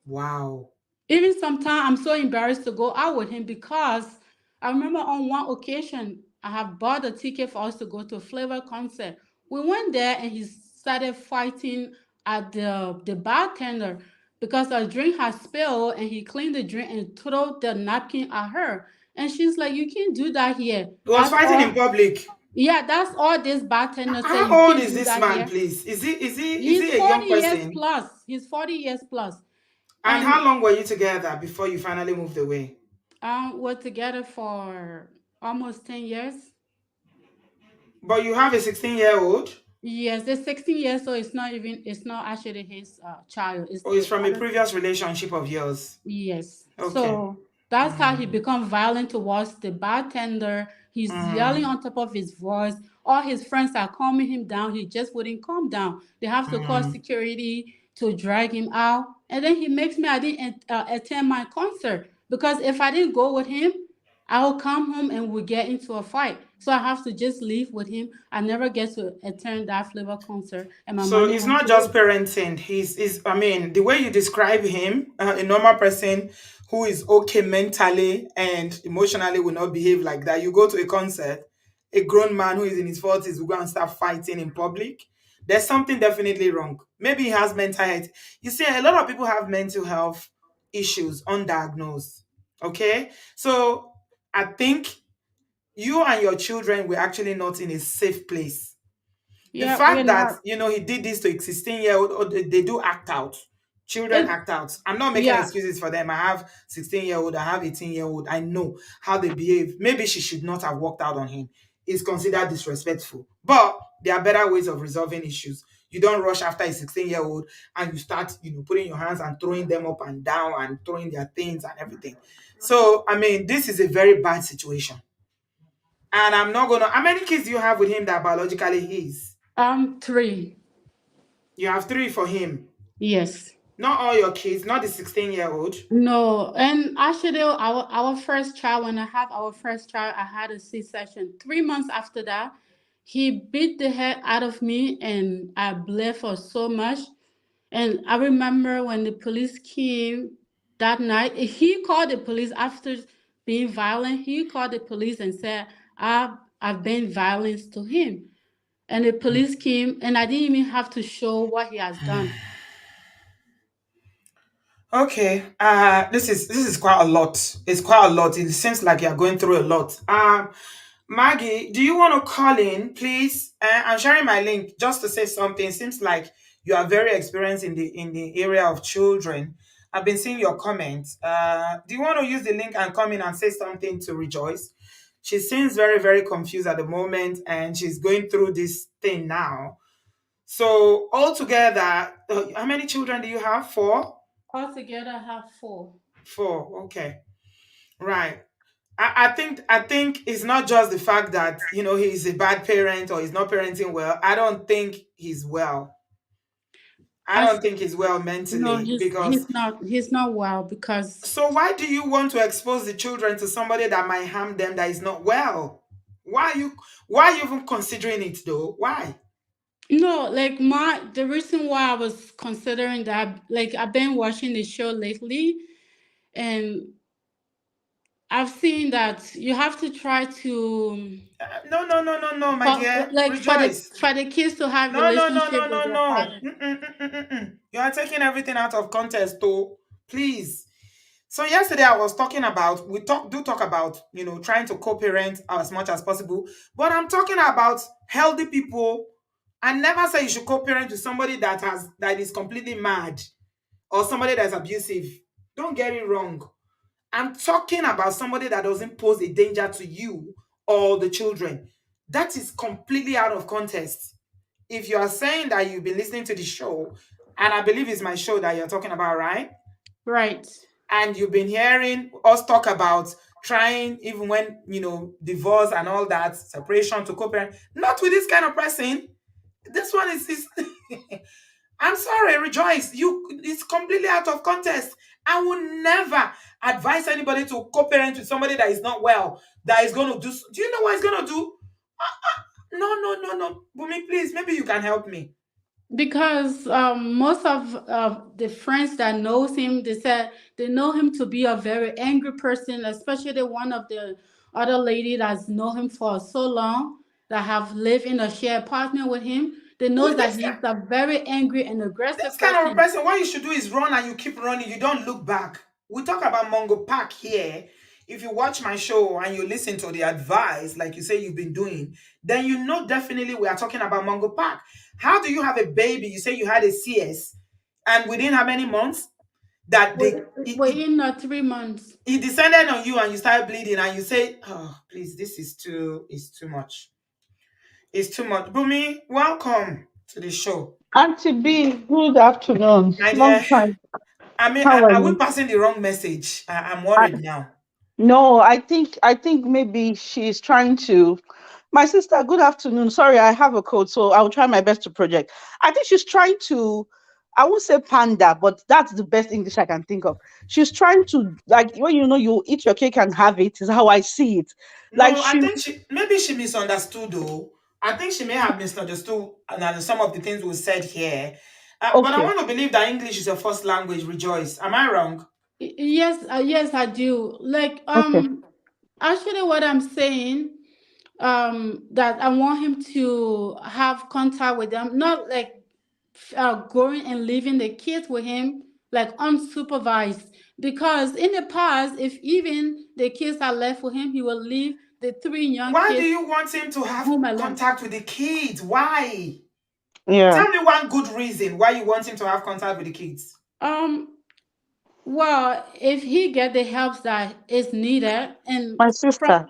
Wow. Even sometimes I'm so embarrassed to go out with him because I remember on one occasion I have bought a ticket for us to go to a Flavor concert. We went there and he started fighting at the bartender because our drink had spilled, and he cleaned the drink and threw the napkin at her. And she's like, "You can't do that here." He was That's fighting in all. public. Yeah, that's all this bartender said. You How old can't is do this that man, here. please? Is He's he a 40 young years person? plus. He's 40 years plus. And And how long were you together before you finally moved away? we're together for almost 10 years. But you have a 16-year-old, Yes, the 16 years old, it's not actually his child. It's or is the from a other. previous relationship of yours? Yes. Okay. So that's how he Mm, become violent towards the bartender. He's yelling mm, on top of his voice. All his friends are calming him down. He just wouldn't calm down. They have to call mm. security to drag him out. And then he makes me I didn't attend my concert. Because if I didn't go with him, I will come home and we get into a fight. So I have to just leave with him. I never get to attend that Flavor concert, and my So money it's went not to just waste. parenting. I mean, the way you describe him, a normal person who is okay mentally and emotionally will not behave like that. You go to a concert, a grown man who is in his 40s will go and start fighting in public. There's something definitely wrong. Maybe he has mental health. You see, a lot of people have mental health issues undiagnosed. Okay? So I think you and your children were actually not in a safe place. The Yeah, we're fact that not. he did this to a 16-year-old, or they do act out. Children It, act out. I'm not making yeah. excuses for them. I have 16-year-old, I have 18-year-old. I know how they behave. Maybe she should not have walked out on him. It's considered disrespectful, but there are better ways of resolving issues. You don't rush after a 16-year-old and you start putting your hands and throwing them up and down and throwing their things and everything. So I mean, this is a very bad situation, and I'm not gonna. How many kids do you have with him that biologically his? Three. You have three for him. Yes. Not all your kids, not the 16-year-old. No, and actually, our first child, when I have our first child, I had a C-section. 3 months after that, he beat the head out of me, and I bled for so much. And I remember when the police came that night, he called the police after being violent. He called the police and said, I've been violence to him. And the police came, and I didn't even have to show what he has done. Okay. This is quite a lot. It's quite a lot. It seems like you're going through a lot. Maggie, do you want to call in, please? I'm sharing my link just to say something. Seems like you are very experienced in the area of children. I've been seeing your comments. Do you want to use the link and come in and say something to Rejoice? She seems very, very confused at the moment, and she's going through this thing now. So altogether, how many children do you have? Four? Altogether, I have four. Four. Okay. Right. I think it's not just the fact that he's a bad parent or he's not parenting well. I don't think he's well. I I don't s- think he's well no, mentally he's because. he's not well because So why do you want to expose the children to somebody that might harm them that is not well? Why are you even considering it though? Why? no, like my the reason why I was considering that, like I've been watching the show lately, and I've seen that you have to try to No, no, no, no, no, my for dear. like Rejoice. for the kids to have No, no, no, relationship no, with no, their no. father. Mm-mm, mm-mm, mm-mm. You are taking everything out of context, though. Please. So yesterday I was talking about we talk about trying to co-parent as much as possible, but I'm talking about healthy people. I never say you should co-parent with somebody that is completely mad or somebody that's abusive. Don't get it wrong. I'm talking about somebody that doesn't pose a danger to you or the children. That is completely out of context. If you are saying that you've been listening to the show, and I believe it's my show that you're talking about, right? Right. And you've been hearing us talk about trying, even when divorce and all that, separation to co-parent, not with this kind of person. This one is I'm sorry, Rejoice. It's completely out of context. I will never advise anybody to co-parent with somebody that is not well, that is going to do you know what he's going to do? No, no, no, no. Bumi, please, maybe you can help me. Because most of the friends that knows him, they said they know him to be a very angry person, especially the one of the other lady that's known him for so long, that have lived in a shared apartment with him. They knows With that this he's guy. a very angry and This aggressive kind of a person. person, what you should do is run and you keep running. You don't look back. We talk about Mongo Park here. If you watch my show and you listen to the advice, like you say you've been doing, then you know definitely we are talking about Mongo Park. How do you have a baby? You say you had a CS, and within how many months that they Within 3 months. it descended on you and you started bleeding and you say, "Oh, please, this is too much. It's too much." Bumi, welcome to the show, Auntie B, good afternoon. my Long dear. time. I mean, How are are we you? passing the wrong message? I'm I, worried now. no, I think maybe she's trying to. My sister, good afternoon. Sorry, I have a cold, so I'll try my best to project. I think she's trying to I won't say panda, but that's the best English I can think of. She's trying to, like, when you eat your cake and have it, is how I see it. Like No, I she, think she misunderstood though. I think she may have misunderstood some of the things we said here. But I okay, want to believe that English is your first language, Rejoice. Am I wrong? Yes, yes, I do. Like, okay, actually, what I'm saying, that I want him to have contact with them, not like going and leaving the kids with him, like unsupervised. Because in the past, if even the kids are left with him, he will leave the three young Why do kids you want him to have home alone. contact with the kids? Why? yeah. Tell me one good reason why you want him to have contact with the kids. Um, well, if he get the help that is needed, and My from sister.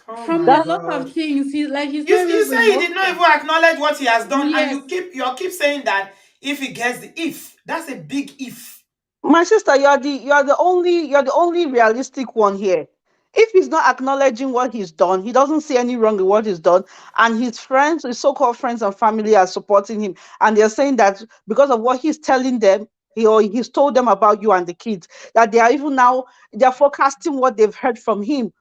Oh from my a That lot of God. things, he's You, not you even say he did not remorseful. even acknowledge what he has done, and Yes, you keep saying that if he gets the if. That's a big if. my sister, you're the only realistic one here. If he's not acknowledging what he's done, he doesn't see any wrong in what he's done, and his friends, his so-called friends and family are supporting him, and they're saying that because of what he's telling them, he's told them about you and the kids, that they are even now they're forecasting what they've heard from him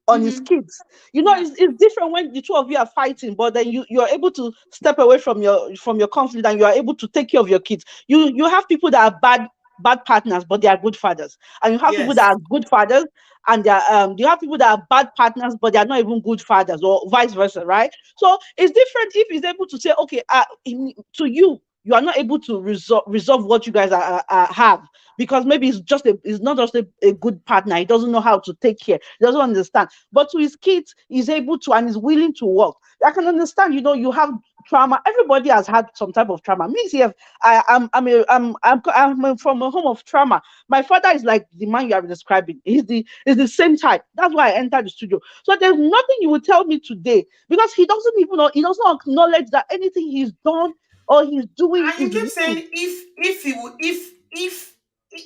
on his mm-hmm. kids. Yeah. It's different when the two of you are fighting, but then you're able to step away from your conflict, and you are able to take care of your kids. You have people that are bad partners, but they are good fathers, and you have people that Yes. are good fathers, and they are you have people that are bad partners, but they are not even good fathers, or vice versa, right? So it's different if he's able to say, okay, to you. You are not able to resolve what you guys have, because maybe it's not just a good partner. He doesn't know how to take care. He doesn't understand. But to his kids, he's able to, and is willing to work. I can understand. You have trauma. Everybody has had some type of trauma. Me, see, I'm from a home of trauma. My father is like the man you are describing. He's the same type. That's why I entered the studio. So there's nothing you will tell me today, because he doesn't even know. He doesn't acknowledge that anything he's done or he's doing And you is keep wrong. saying if he would if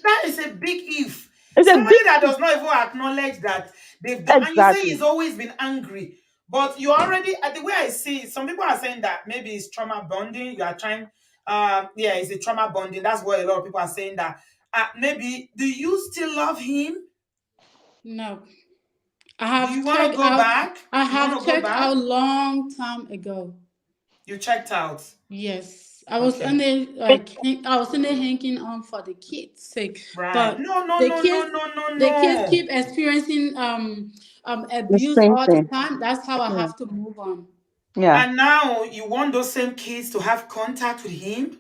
that is a big if. It's a Somebody big that does not even acknowledge that they've done, and you say exactly. he's always been angry. But you already, the way I see it, some people are saying that maybe it's trauma bonding. You are trying, yeah, it's a trauma bonding. That's what a lot of people are saying that. Maybe, do you still love him? No. Do you want to go back? I You want have to go checked back? out long time ago. You checked out. Yes, I was Okay. only like I was only hanging on for the kids' sake, Right. but No, no, the no, no, kids, no, no, the kids no. keep experiencing The abuse same all the thing. time. That's how I Yeah. have to move on. Yeah. And now you want those same kids to have contact with him?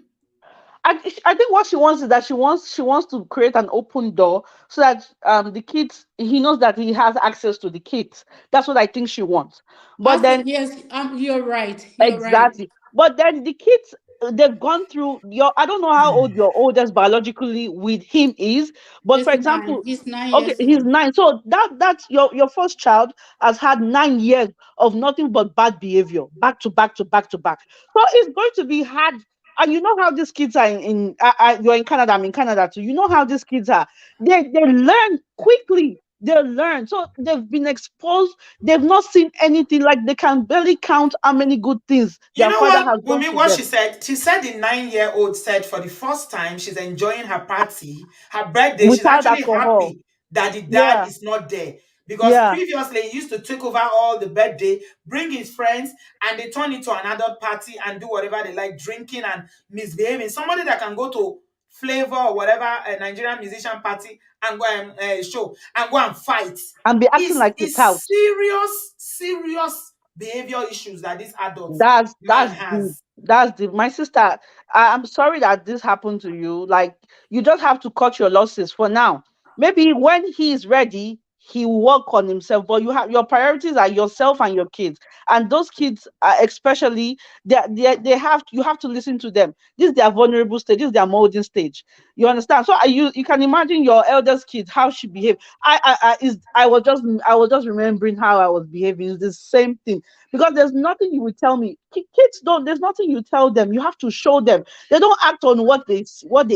I think what she wants is that she wants to create an open door, so that the kids, he knows that he has access to the kids. That's what I think she wants. But Actually, then yes, you're right. You're right. exactly. But then the kids, they've gone through your. I don't know how old your oldest biologically with him is, but for He's nine. example, He's nine okay, years he's old. 9. So that's your first child has had 9 years of nothing but bad behavior, back to back to back to back. So it's going to be hard. And you know how these kids are you're in Canada, I'm in Canada too. You know how these kids are. They learn quickly. They learn. So they've been exposed. They've not seen anything, like they can barely count how many good things You their know father what, has done Wumi, to what she them said? She said the 9-year-old said for the first time she's enjoying her party, her birthday. She's without actually alcohol. happy that the dad Yeah, is not there. Because yeah, previously he used to take over all the birthday, bring his friends, and they turn it to an adult party and do whatever they like, drinking and misbehaving. Somebody that can go to Flavor or whatever, a Nigerian musician party, and go and show and go and fight. and be acting Is like a tout. serious, serious behavior issues that this adult That's man that's the has. that's the my sister. I'm sorry that this happened to you. Like, you just have to cut your losses for now. Maybe when he is ready, he will work on himself. But your priorities are yourself and your kids. And those kids, especially, they have you have to listen to them. This is their vulnerable stage. This is their molding stage. You understand? So you can imagine your eldest kid, how she behaved. I was just remembering how I was behaving. It's the same thing, because there's nothing you will tell me. Kids don't. There's nothing you tell them. You have to show them. They don't act on what they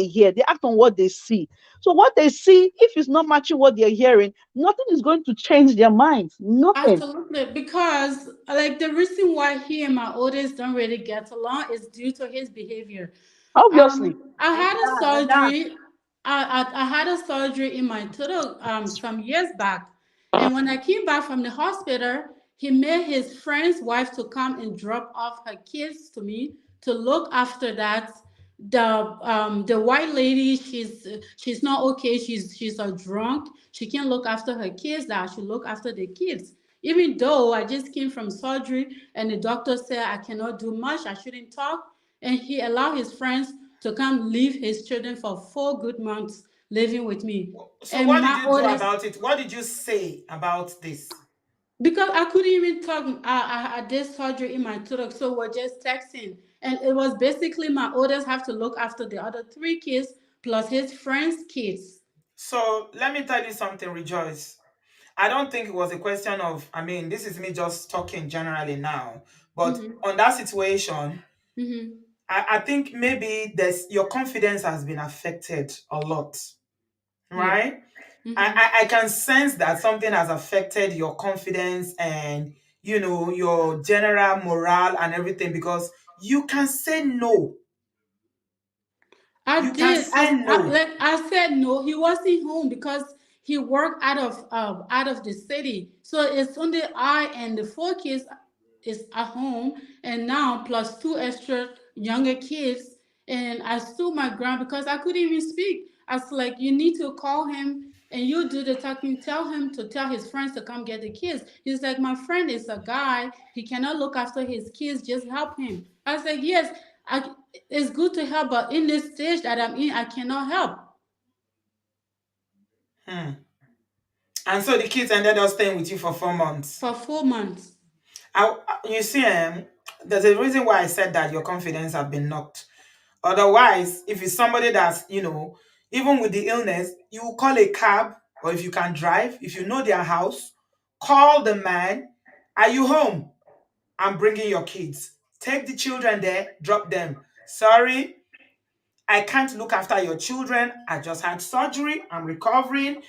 hear. They act on what they see. So what they see, if it's not matching what they're hearing, nothing is going to change their minds. Nothing. Absolutely, because like the reason why he and my oldest don't really get along is due to his behavior. Obviously. I had a surgery. I had a surgery in my total some years back, and when I came back from the hospital, he made his friend's wife to come and drop off her kids to me to look after that. The white lady, she's not okay. She's a drunk. She can't look after her kids. That I should look after the kids. Even though I just came from surgery and the doctor said I cannot do much, I shouldn't talk, and he allowed his friends to come leave his children for 4 good months living with me. So And what did my you do oldest, about it? What did you say about this? because I couldn't even talk, I did surgery in my thorax, so we're just texting. And it was basically my oldest have to look after the other 3 kids plus his friends' kids. So let me tell you something, Rejoice. I don't think it was a question of, I mean, this is me just talking generally now, but Mm-hmm. on that situation, Mm-hmm. I think maybe there's your confidence has been affected a lot, Yeah. right? Mm-hmm. I can sense that something has affected your confidence and your general morale and everything because you can say no. I You can did. say no. Like I said, no, he wasn't home because he worked out of the city. So it's only I and the 4 kids is at home, and now plus 2 extra younger kids. And I stood my ground because I couldn't even speak. I was like, you need to call him and you do the talking. Tell him to tell his friends to come get the kids. He's like, my friend is a guy. He cannot look after his kids. Just help him. I was like, yes. I, it's good to help, but in this stage that I'm in, I cannot help Hmm. And so the kids ended up staying with you for 4 months. for 4 months. You see, there's a reason why I said that your confidence have been knocked. Otherwise, if it's somebody that's, even with the illness, you will call a cab, or if you can drive, if you know their house, call the man. Are you home? I'm bringing your kids. Take the children there, drop them. Sorry, I can't look after your children. I just had surgery. I'm recovering.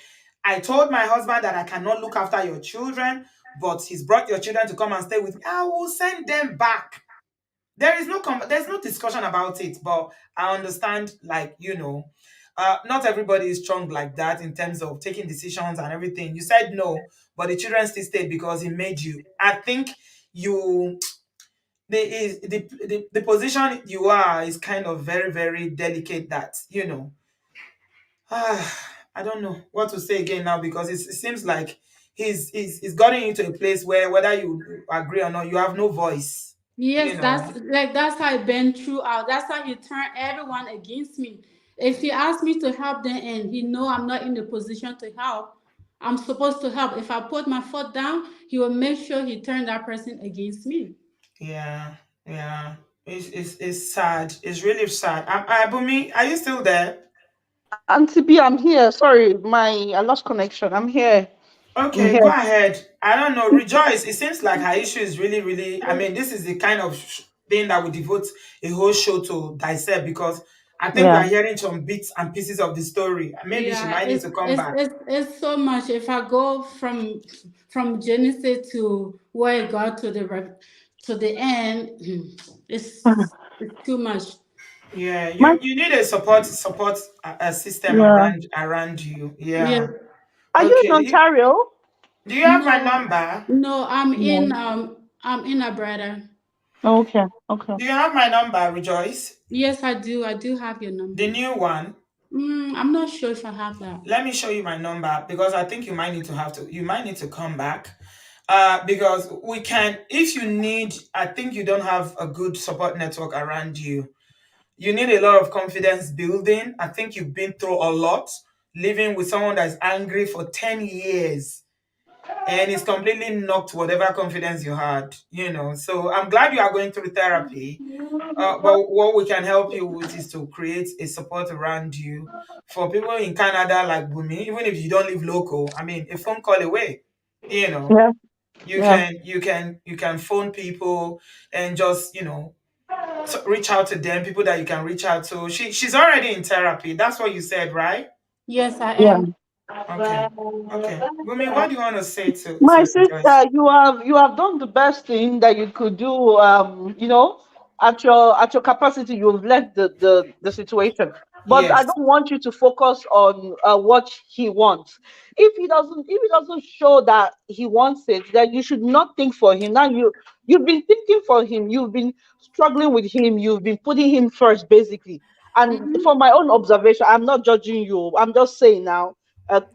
I told my husband that I cannot look after your children, but he's brought your children to come and stay with me. I will send them back. There's no discussion about it, but I understand, like, not everybody is strong like that in terms of taking decisions and everything. You said no, but the children still stayed because he made you. I think you the position you are is kind of very, very delicate that, I don't know what to say again now because it seems like he's gotten into a place where whether you agree or not, you have no voice, you Yes, know. that's how it been throughout. That's how he turned everyone against me. If he asked me to help them and he know I'm not in the position to help, I'm supposed to help. If I put my foot down, he will make sure he turned that person against me. Yeah, yeah. It's sad. It's really sad. Bumi, are you still there? Auntie B, I'm here. Sorry, I lost connection. I'm here. I'm Okay, go here. ahead. I don't know. Rejoice. It seems like her issue is really, really. I mean, this is the kind of thing that we devote a whole show to dissect because I think we Yeah. are hearing some bits and pieces of the story. Maybe she Yeah, might need to come back. it's so much. If I go from Genesis to where it got to to the end, it's too much. Yeah, My you need a support a system yeah. around you. Yeah. Yeah. Are you in Okay. Ontario? Do you have my No, number? no, No. I'm in a brother. Okay. Okay. Do you have my number, Rejoice? Yes, I do. I do have your The number. new one. I'm not sure if I have that. Let me show you my number because I think you might need to come back. Because we can, if you need, I think you don't have a good support network around you. You need a lot of confidence building. I think you've been through a lot, living with someone that's angry for 10 years and it's completely knocked whatever confidence you had, So I'm glad you are going through therapy. But what we can help you with is to create a support around you. For people in Canada like Bumi, even if you don't live local, I mean, a phone call away, you know, Yeah. you Yeah. can phone people and just reach out to them, people that you can reach out to. She's already in therapy. That's what you said, right? Yes, I Yeah. am. Okay, okay. Bumi, what do you want to say My to Rejoice? sister, you have done the best thing that you could do. at your capacity, you've left the situation. But I Yes. don't want you to focus on what he wants. If he doesn't show that he wants it, then you should not think for him. Now you've been thinking for him, you've been struggling with him, you've been putting him first, basically. And Mm-hmm. from my own observation, I'm not judging you. I'm just saying now,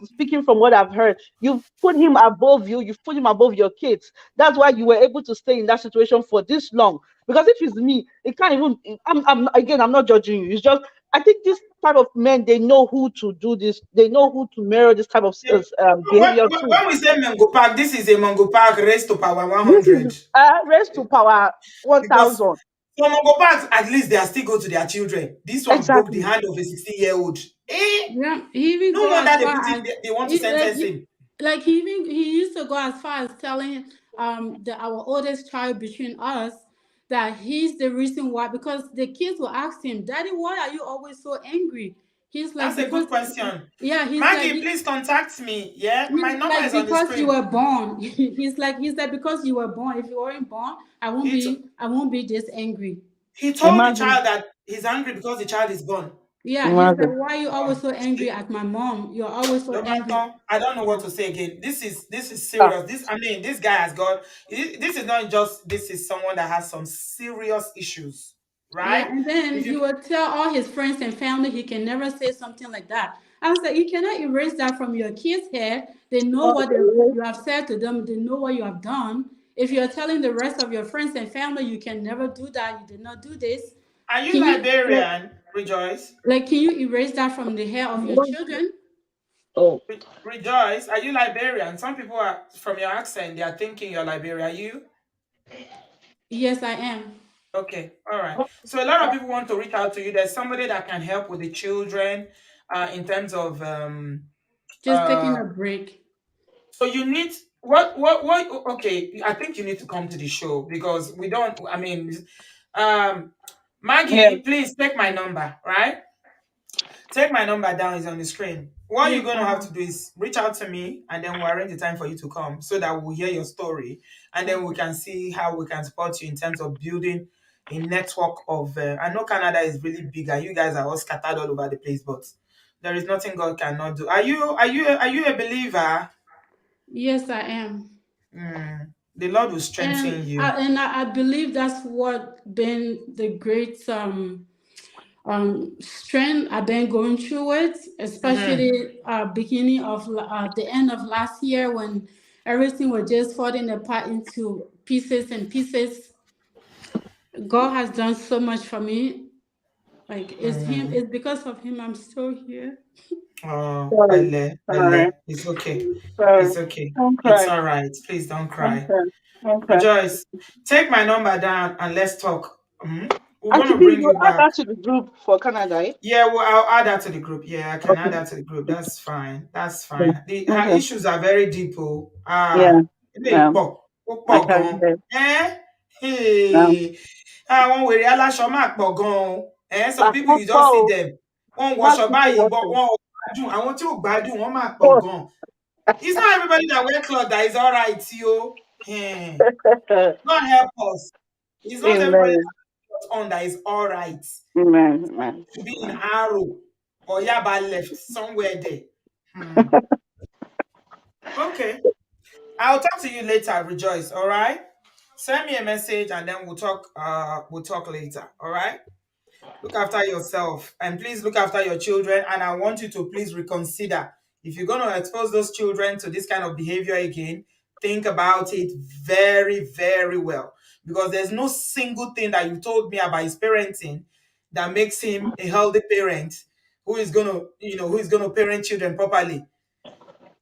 speaking from what I've heard, you've put him above you. You've put him above your kids. That's why you were able to stay in that situation for this long. Because if it's me, it can't even. I'm again. I'm not judging you. It's just I think this type of men, they know who to do this. They know who to mirror this type of Yeah. behavior too. When we say Mango Park, this is a Mango Park raised to power This is 100. raised to power Because 1,000. for Mango Parks, at least they are still go to their children. This one broke the Exactly. hand of a 16-year-old. Eh? Yeah, he even No go as wonder they far put as it, they want to he, like sentence he, him. like he even he used to go as far as telling our oldest child between us that he's the reason why, because the kids will ask him, "Daddy, why are you always so angry?" He's like, That's a because good question. yeah, Maggie, please contact me. Yeah, my he's number like, is on the because you screen. were born. He's like, because you were born. If you weren't born, He, t- I won't be this angry. he told the Imagine. child that he's angry because the child is born. Yeah, he's like, Imagine. why are you always Oh, so angry see, at my mom? You're always so angry. Roberto, I don't know what to say again. This is Ah, serious. This I mean, this guy has got. This is not just. This is someone that has some serious issues, Yeah, right? and then If he you will tell all his friends and family he can never say something like that. I was like, you cannot erase that from your kids' head. They know what you have said to them. They know what you have done. If you're telling the rest of your friends and family you can never do that, you did not do this. are you Can you Liberian, Rejoice? can you erase that from the hair of your children? oh, Rejoice, are you Liberian? Some people are from your accent. They are thinking you're Liberian. Are you? Yes, I am. Okay, all right. So a lot of people want to reach out to you. There's somebody that can help with the children, in terms of Just taking uh. a break. So you need what? Okay, I think you need to come to the show because we don't. I mean, um, yeah. Maggie, please take my number. Right, take my number down. Is on the screen. What you're Yes, going to have ma'am. to do is reach out to me, and then we'll arrange the time for you to come so that we'll hear your story, and then we Okay. can see how we can support you in terms of building a network of. I know Canada is really big, and you guys are all scattered all over the place, but there is nothing God cannot do. Are you a believer? Yes, I am. The Lord will strengthen you. I believe that's what been the great strength I've been going through it, Mhm. especially beginning of the end of last year when everything was just falling apart into pieces and pieces. God has done so much for me. Like it's because of him I'm still here. Oh, Sorry. Pele, Sorry. Pele. It's okay. Sorry. It's okay. Don't It's cry. all right. Please don't Don't cry. cry. Don't cry. Rejoice. Take my number down and let's talk. We're Auntie gonna B, bring you you add back. that to the group for Canada, eh? Yeah, well, I'll add that to the group. Yeah, I can add Okay. that to the group. That's fine. That's Okay. fine. Her Okay. issues are very deep. Oh, Yeah. ilé Um, ìpọ̀, ó I pọ̀ can gan. hear. Hey, àwọn wèrè aláṣọ máa pọ̀ gan o. Some people you just see Paul, them. Wọ́n ń Mark wọṣọ people báyìí, watching. wọ́n ò gbádùn. Àwọn tí ò gbádùn, wọ́n máa pọ̀ Post. gan. It's not everybody that wear cloth that is all right, yo. God help us. It's not everybody Amen. that has cloth on that is all right. Amen. Amen. To be in Arrow or Yaba left, somewhere there. Hmm. Okay. I'll talk to you later, Rejoice. All right. Send me a message and then we'll talk. We'll talk later. All right. Look after yourself and please look after your children. And I want you to please reconsider if you're going to expose those children to this kind of behavior again. Think about it very, very well because there's no single thing that you told me about his parenting that makes him a healthy parent who is going to, who is going to parent children properly.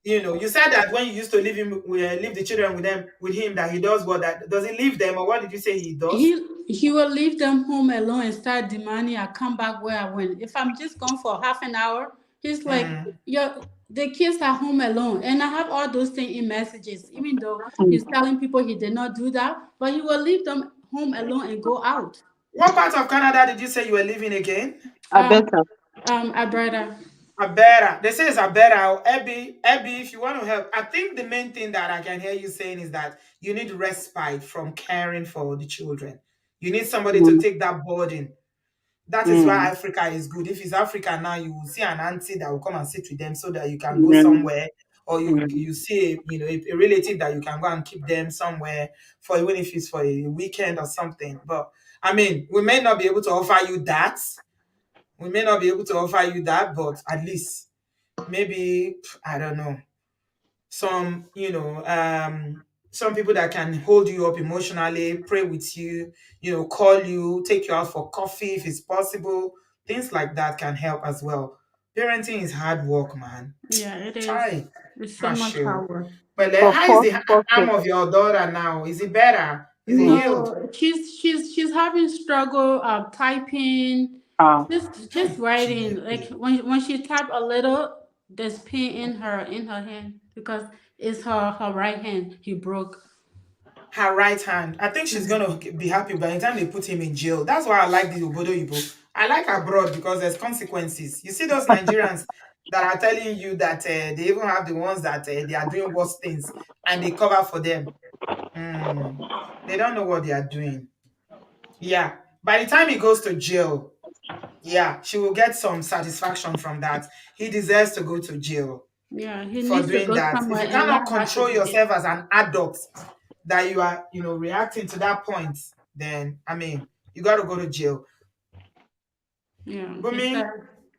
You said that when you used to leave the children with him, that he does what that does he leave them or what did you say he does? He will leave them home alone and start demanding I come back where I went. If I'm just gone for half an hour, he's like, Mm. the kids are home alone. And I have all those things in messages, even though Mm. he's telling people he did not do that, but he will leave them home alone and go out. What part of Canada did you say you were living again? I better. Alberta. Abera. They say it's Abera. Abby, if you want to help, I think the main thing that I can hear you saying is that you need respite from caring for the children. You need somebody to Mm, take that burden. That is why mm, Africa is good. If it's Africa now, you will see an auntie that will come and sit with them so that you can go mm, somewhere, or mm. you see a relative that you can go and keep them somewhere for, even if it's for a weekend or something. But I mean, we may not be able to offer you that. We may not be able to offer you that, but at least maybe I don't know, some some people that can hold you up emotionally, pray with you, call you, take you out for coffee if it's possible. Things like that can help as well. Parenting is hard work, man. Yeah, it is. Try. It's so Gosh, much you. power. But For how is first, the first arm it. of your daughter now? Is it better? Is it Mm. healed? No, she's having struggle typing, Ah, just writing. Like Chineke. when she type a little, there's pain in her hand because it's her right hand he broke. Her right hand. I think she's Mhm. gonna be happy by the time they put him in jail. That's why I like the obodoyibo. I like abroad because there's consequences. You see those Nigerians that are telling you that they even have the ones that they are doing worse things and they cover for them. Hmm. They don't know what they are doing. Yeah. By the time he goes to jail, yeah, she will get some satisfaction from that. He deserves to go to jail Yeah, he for needs to doing go that. If somewhere you and cannot learn how to control behave. yourself as an adult, that you are, reacting to that point, then I mean, you got to go to jail. Yeah, But me, you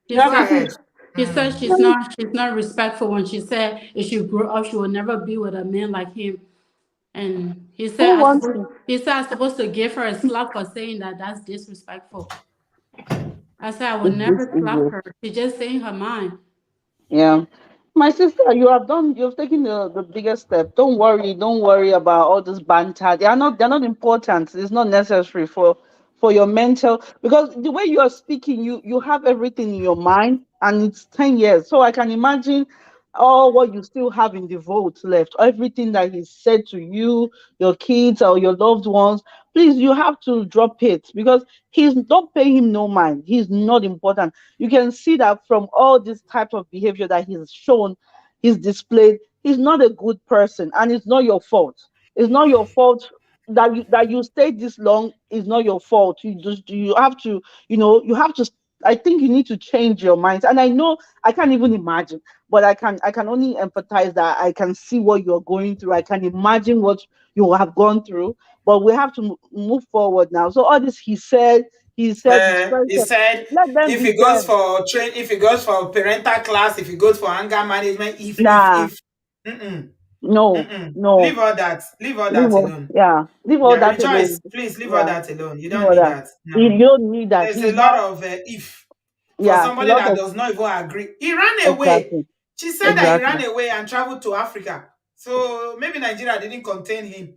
he have go to said think. ahead. he said Mm. she's not respectful when she said if she grew up she will never be with a man like him. And Who wants to? he said I supposed to give her a slap for saying that. That's disrespectful. I said I would It's this never slap easy. her. She's just saying her mind. Yeah. My sister, you've taken the biggest step. Don't worry about all this banter. They're not important. It's not necessary for your mental, because the way you are speaking, you have everything in your mind, and it's 10 years. So I can imagine all what you still have in the vault left, everything that he said to you, your kids or your loved ones. Please, you have to drop it, because he's don't pay him no mind. He's not important. You can see that from all this type of behavior that he's shown, he's displayed. He's not a good person, and it's not your fault. It's not your fault that you stayed this long. Is not your fault. You have to, you have to. I think you need to change your mind. And I know I can't even imagine, but I can only empathize that I can see what you're going through. I can imagine what you have gone through. But we have to move forward now. So all this he said his friends He said, said let them if be he goes them. for if he goes for parental class, if he goes for anger management, Nah, if mm-mm, no, mm-mm. no. Leave all Leave that all, alone. yeah, leave all Yeah, that alone. rejoice. Please leave all Yeah, that alone. You leave don't all need that. that. You No. don't need that. There's a He's lot not. of if for Yeah, a somebody lot that of does not even agree. He ran away. exactly, She said that he exactly. ran away and traveled to Africa. So maybe Nigeria didn't contain him.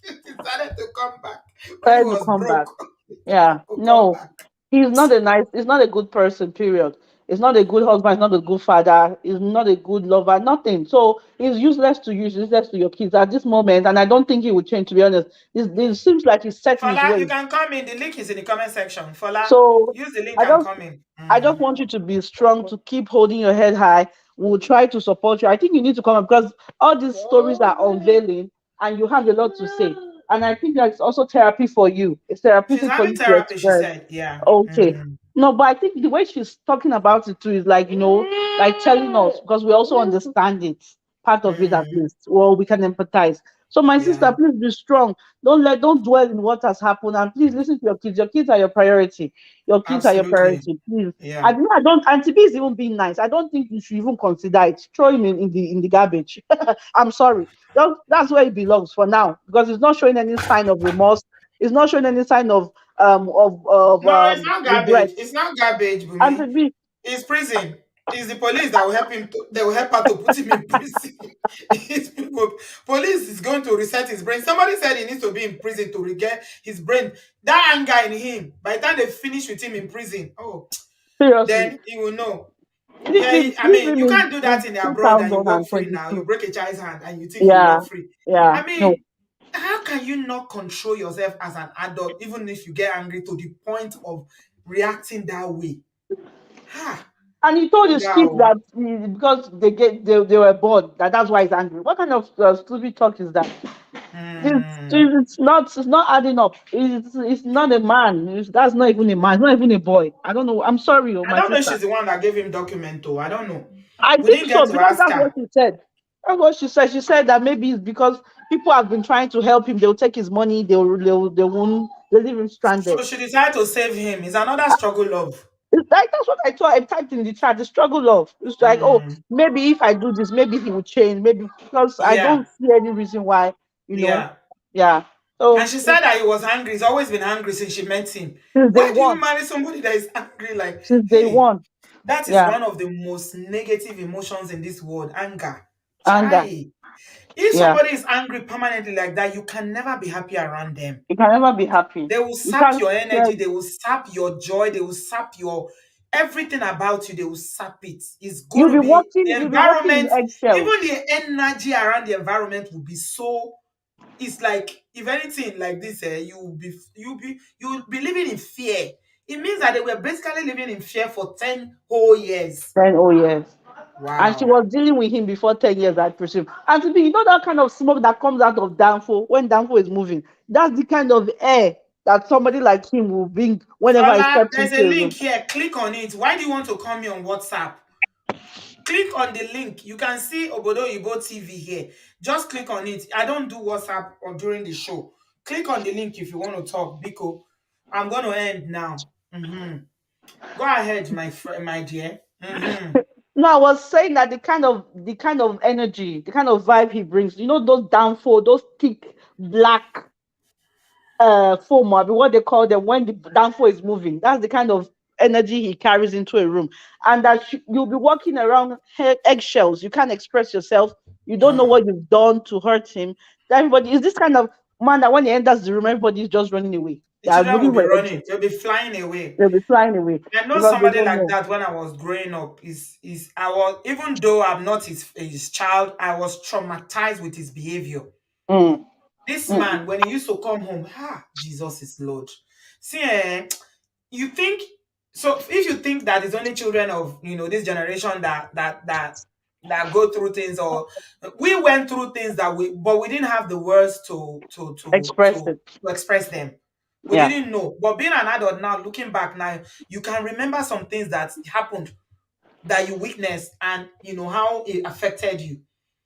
He decided to come back when he Try to was come back. broke. Yeah, To come no, back. he's not a nice. He's not a good person. Period. He's not a good husband. He's not a good father. He's not a good lover. Nothing. So he's useless to you. He's useless to your kids at this moment. And I don't think he will change. To be honest, it seems like he's set in his Fola, you ways. can come in. The link is in the comment section. Fola, So use the link I and just come in. I just want you to be strong, to keep holding your head high. We'll try to support you. I think you need to come up, because all these stories are unveiling and you have a lot to say. And I think that's also therapy for you. It's She's therapeutic for having you to therapy, she express. said. Yeah. Okay. Mhm. No, but I think the way she's talking about it too is like, like telling us, because we also understand it, part of it at Mhm. least. Well, we can empathize. So my sister, Yeah. please be strong. Don't dwell in what has happened, and please listen to your kids. Your kids are your priority. Your kids are your Absolutely. priority. Please. Yeah. I know I don't Auntie B is even being nice. I don't think you should even consider it. Throw him in the garbage. I'm sorry. That's where he belongs for now, because it's not showing any sign of remorse. It's not showing any sign of No, it's not regret. garbage. It's not garbage, Auntie Bumi. B, It's prison. It's the police that will help him. They will help her to put him in prison. It's people. Police is going to reset his brain. Somebody said he needs to be in prison to regain his brain. That anger in him. By the time they finish with him in prison, oh, seriously, then he will know. leave Yeah, him, I leave mean, him you can't do in that in the abroad and you walk free now. You 2022. break a child's hand and you think you Yeah, walk free. yeah, I mean, no. how can you not control yourself as an adult, even if you get angry to the point of reacting that way? Ha! And he told Oh, his kids wow. that because they were bored, that's why he's angry. What kind of stupid talk is that? Hmm. It's not adding up. It's not a man. That's not even a man. It's not even a boy. I don't know. I'm sorry, oh, I my don't know if sister. she's the one that gave him document though. I don't know. I We think didn't get so to because ask that's what her. she said. That's what she said. She said that maybe it's because people have been trying to help him. They'll take his money. They won't. They leave him stranded. So she decided to save him. It's another struggle love. It's like that's what I thought. I typed in the chat. The struggle of it's like, oh, Mm. maybe if I do this, maybe he will change. Maybe because I Yeah, don't see any reason why, you know. yeah. Yeah. And So she said that he was angry. He's always been angry since she met him. since day Why do you one, marry somebody that is angry? Like, since day hey, one, that is yeah, one of the most negative emotions in this world, anger. anger. Chai. If Yeah, somebody is angry permanently like that, you can never be happy around them. you can never be happy. They will You sap can't your share. energy, they will sap your joy, they will sap your everything about you, they will sap it. It's going to be the You'll be walking in environment, even eggshells. the energy around the environment will be so it's like if anything like this, you'll be living in fear. It means that they were basically living in fear for 10 whole years. Then oh yes. And she Wow. was dealing with him before 10 years, I presume. And to be, you know that kind of smoke that comes out of Danfo when Danfo is moving. That's the kind of air that somebody like him will bring whenever he Fola, steps there's into a a link room. here. Click on it. Why do you want to call me on WhatsApp? Click on the link. You can see Obodo Ibo TV here. Just click on it. I don't do WhatsApp or during the show. Click on the link if you want to talk, Biko. I'm going to end now. Go ahead, my dear. No, I was saying that the kind of energy, the kind of vibe he brings, you know, those Danfo, those thick black foam, or what they call them when the danfo is moving. That's the kind of energy he carries into a room, and that you'll be walking around eggshells. You can't express yourself. You don't know Ah. what you've done to hurt him. Everybody is this kind of man that when he enters the room, everybody is just running away. The They are children will looking be for running. exit. They'll be flying away. They'll be flying away I know because they somebody don't like know. that when I was growing up. Is I was even though I'm not his child, I was traumatized with his behavior. Mm, This mm, man, when he used to come home, Jesus is Lord. See, you think so? If you think that it's only children of this generation that go through things, or we went through things but we didn't have the words express it. to express them. We Yeah, didn't know. But being an adult now, looking back now, you can remember some things that happened that you witnessed, and you know how it affected you.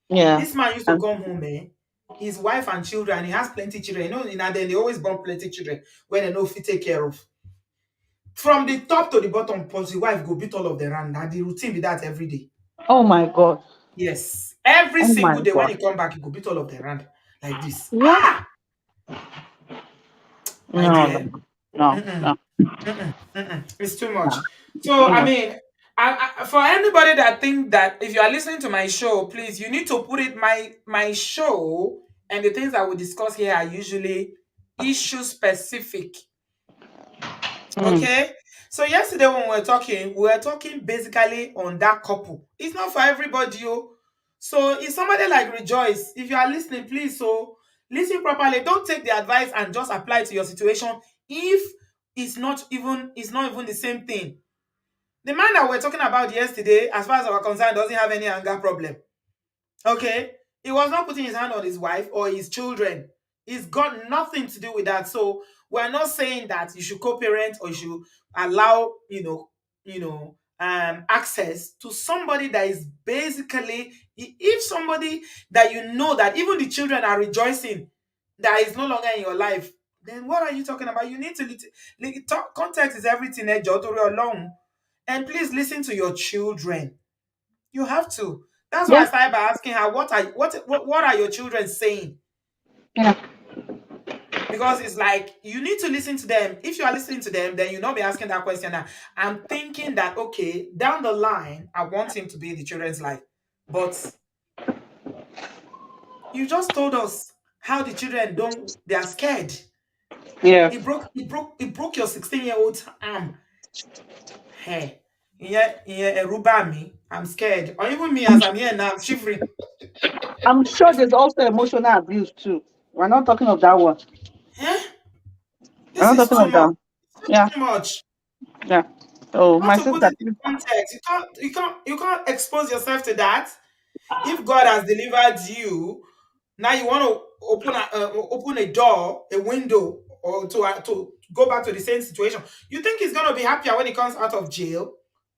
yeah. This man used to And come home, his wife and children, he has plenty children. Then they always born plenty children when they know if he take care of. From the top to the bottom, plus the wife go beat all of them around. And the routine be that every day. oh my god, Yes. Every oh my single day when god. he come back, he go beat all of them around like this. What? My No, no, dear. no, Mm-mm, no, it's too no. much. It's So, too I much. mean, for anybody that think that if you are listening to my show, please, you need to put it my show and the things that we discuss here are usually issue specific. Mm. Okay. So yesterday when we were talking basically on that couple. It's not for everybody, oh. So if somebody like Rejoice, if you are listening, please, so listen properly. Don't take the advice and just apply it to your situation if it's not even the same thing. The man that we're talking about yesterday, as far as our concern, doesn't have any anger problem. Okay? He was not putting his hand on his wife or his children. It's got nothing to do with that. So we're not saying that you should co-parent or you should allow, access to somebody that is basically, if somebody that you know that even the children are rejoicing that is no longer in your life, then what are you talking about? You need to context is everything, alone. And please listen to your children. You have to. That's why I Yeah, started by asking her, what are your children saying? yeah, Because it's like you need to listen to them. If you are listening to them, then you'll not be asking that question. Now, I'm thinking that okay, down the line, I want him to be in the children's life. But you just told us how the children don't they are scared. yeah. It broke your 16-year-old arm. Hey. Yeah, Rubami. I'm scared. Or even me as I'm here now, I'm shivering. I'm sure there's also emotional abuse too. We're not talking of that one. Eh? We're This not is talking too of that much. one. It's Yeah, too much. yeah. Oh, You have my to put it sister, in context. You can't expose yourself to that. If God has delivered you, Now you want to open a door, a window, or to go back to the same situation. You think he's gonna be happier when he comes out of jail?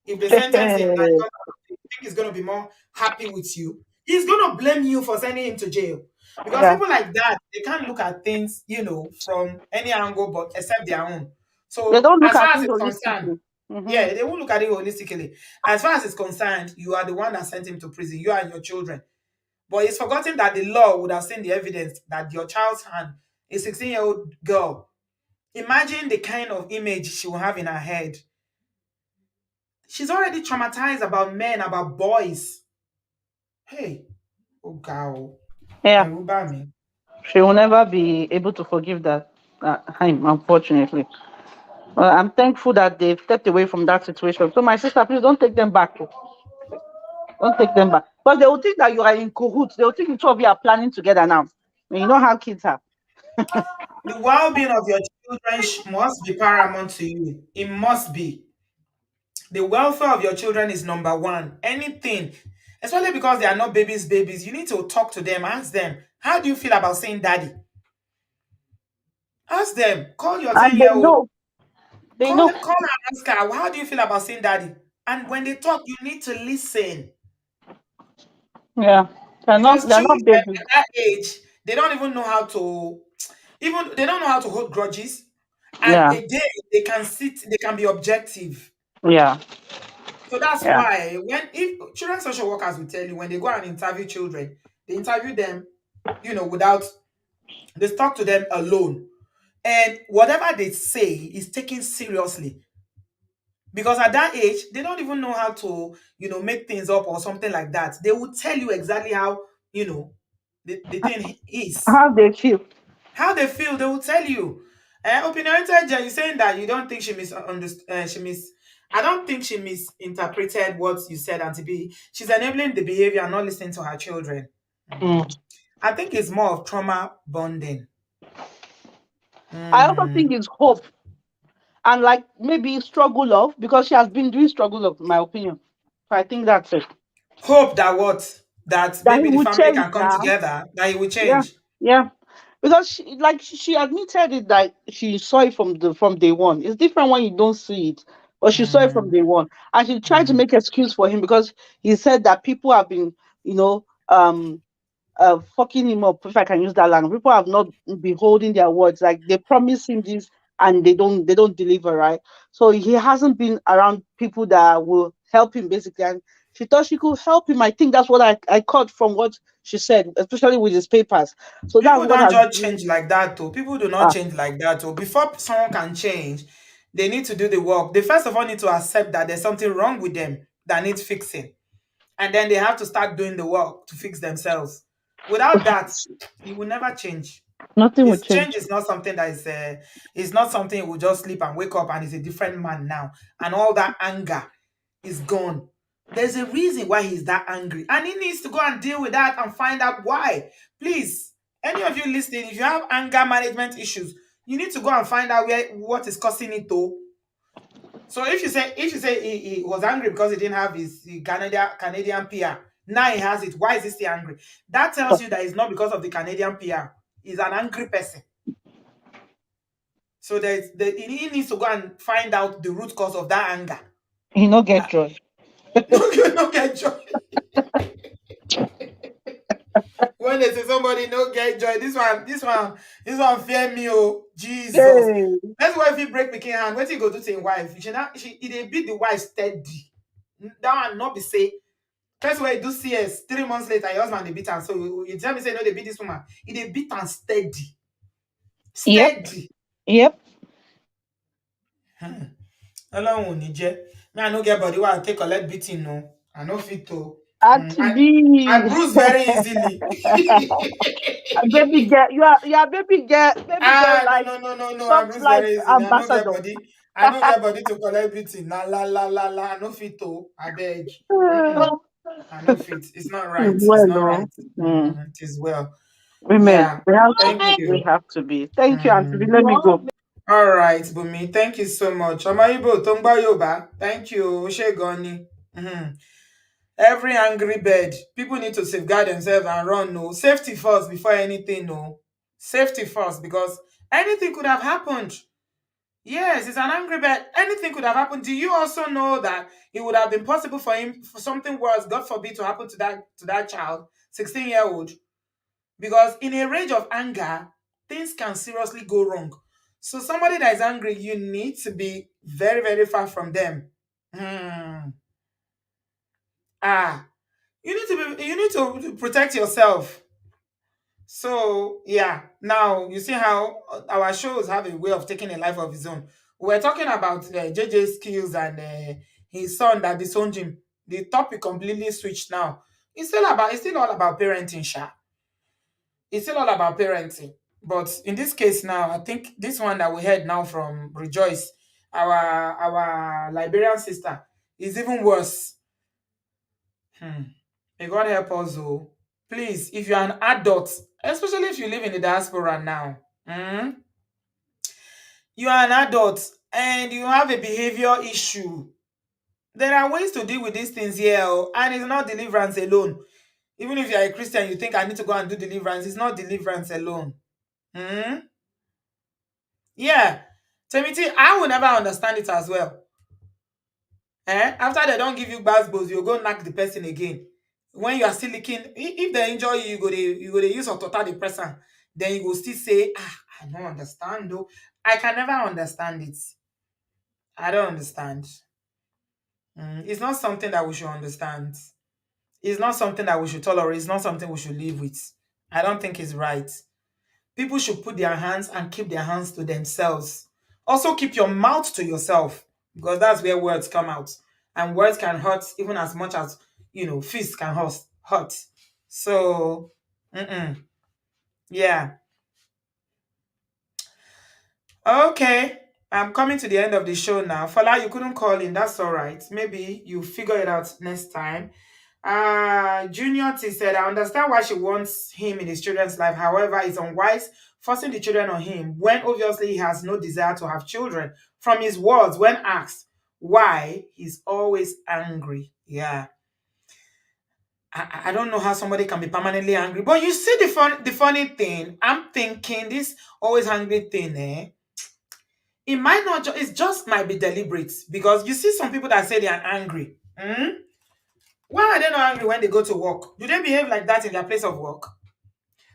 If they sentence him, and he comes out, you think he's gonna be more happy with you? He's gonna blame you for sending him to jail. Because Yeah. people like that, they can't look at things, from any angle but except their own. They So don't look as at far as it it's concerned, holistically. Mm-hmm. yeah, they won't look at it holistically. As far as it's concerned, you are the one that sent him to prison, you and your children. But he's forgotten that the law would have seen the evidence that your child's hand, a 16-year-old girl, imagine the kind of image she will have in her head. She's already traumatized about men, about boys. Hey, oh, girl. Yeah. Me. She will never be able to forgive that him, unfortunately. I'm thankful that they've stepped away from that situation. So, my sister, please don't take them back. Oh. Don't take them back. Because they will think that you are in cahoots. They will think the two of you are planning together now. And you know how kids are. The well-being of your children must be paramount to you. It must be. The welfare of your children is number one. Anything, especially because they are not babies, you need to talk to them, ask them, how do you feel about saying daddy? Ask them, call your And they 10-year-old, know. They know. call and ask her, how do you feel about saying daddy? And when they talk, you need to listen. Yeah. Because They're children not babies. at that age, they don't even know how to, even they don't know how to hold grudges. And Yeah. again, they can be objective. Yeah. So that's Yeah. why if children's social workers will tell you when they go and interview children, they interview them, without they talk to them alone. And whatever they say is taken seriously. Because at that age, they don't even know how to, make things up or something like that. They will tell you exactly how, the thing is. How they feel. How they feel, they will tell you. Opinionated Jen, you saying that you don't think she misunderstood, I don't think she misinterpreted what you said, Auntie B. She's enabling the behavior and not listening to her children. Mm. I think it's more of trauma bonding. I also Mm. think it's hope and like maybe struggle love because she has been doing struggle love, in my opinion. So I think that's it. Hope that what? That That he maybe the would family change can come now. together, that he will Yeah, change. yeah. Because she admitted it that she saw it from day one. It's different when you don't see it, but she saw it from Mm. day one, and she tried to Mm. make excuse for him because he said that people have been, you know, fucking him up, if I can use that language. People have not been holding their words. Like they promise him this and they don't deliver, right? So he hasn't been around people that will help him basically. And she thought she could help him. I think that's what I caught from what she said, especially with his papers. So that's People what don't has just been change like that, though. People do not uh, change like that, though. Before someone can change, they need to do the work. They first of all need to accept that there's something wrong with them that needs fixing. And then they have to start doing the work to fix themselves. Without that, it will never change. nothing will His change. change is not something that is not something he will just sleep and wake up and he's a different man now. And all that anger is gone. There's a reason why he's that angry. And he needs to go and deal with that and find out why. Please, any of you listening, if you have anger management issues, you need to go and find out what is causing it though. So if you say he was angry because he didn't have his Canadian PR, now he has it. Why is he still angry? That tells you that it's not because of the Canadian PR. He's an angry person. So he needs to go and find out the root cause of that anger. He no get Ah, joy. no get joy. When they say somebody no get joy, this one fear me, oh Jesus. Hey, That's why if he break pikin hand, what he go do to him wife? He dey beat the wife steady. That one not be say. First way do CS 3 months later, your husband dey beat am. So you tell me say no, they beat this woman. He dey beat am steady, yep, steady. yep. Hmm. Ọlọ́run ò ní jẹ́. Me, I no get body wey I take collect beating, no. I no fit to. At I be bruise very easily. baby girl, you are baby girl No, like no, no, no, no. I soft bruise life very easily. I no get ambassador. body. I no get body to collect beating. La la la la la. I no fit to. I beg. Mm-mm. I no fit. It's not right. It's Well, not right. no. Mm. It is well. Women, Yeah. we have to Thank be. We you. have to be. Thank you, Auntie. Mm. Let me go. All right, Bumi. Thank you so much. Ọmọ Ibo tó ń gbọ́ Yorùbá. Thank you. Ó ṣé gan ni. Mhm. Every angry bird, people need to safeguard themselves and run. No, safety first before anything. No, safety first because anything could have happened. Yes, it's an angry bird. Anything could have happened. Do you also know that it would have been possible for him for something worse, God forbid, to happen to that child, 16-year-old? Because in a rage of anger, things can seriously go wrong. So somebody that is angry, you need to be very, very far from them. Hmm. Ah, you need to protect yourself. So yeah, now you see how our shows have a way of taking a life of his own. We're talking about JJ's skills and his son that disowned him. The topic completely switched now. It's still all about parenting, Sha. It's still all about parenting. But in this case now, I think this one that we heard now from Rejoice, our Liberian sister, is even worse. Hmm. May God help us, oh. Please, if you're an adult, especially if you live in the diaspora now, you are an adult and you have a behavior issue. There are ways to deal with these things here, oh, and it's not deliverance alone. Even if you're a Christian, you think I need to go and do deliverance. It's not deliverance alone. Hmm? Yeah. Temiti, I will never understand it as well. After they don't give you basketballs, you go knock the person again. When you are still licking, if they injure you, you go to use a total depressant. Then you go still say, I don't understand though. I can never understand it. I don't understand. It's not something that we should understand. It's not something that we should tolerate. It's not something we should live with. I don't think it's right. People should put their hands and keep their hands to themselves. Also, keep your mouth to yourself because that's where words come out. And words can hurt even as much as, fists can hurt. So, yeah. Okay. I'm coming to the end of the show now. Fala, you couldn't call in. That's all right. Maybe you figure it out next time. Junior T said, I understand why she wants him in his children's life. However, it's unwise forcing the children on him when obviously he has no desire to have children. From his words, when asked why, he's always angry. Yeah. I don't know how somebody can be permanently angry. But you see the funny thing, I'm thinking this always angry thing, it might not, it just might be deliberate. Because you see some people that say they are angry. Why are they not angry when they go to work? Do they behave like that in their place of work?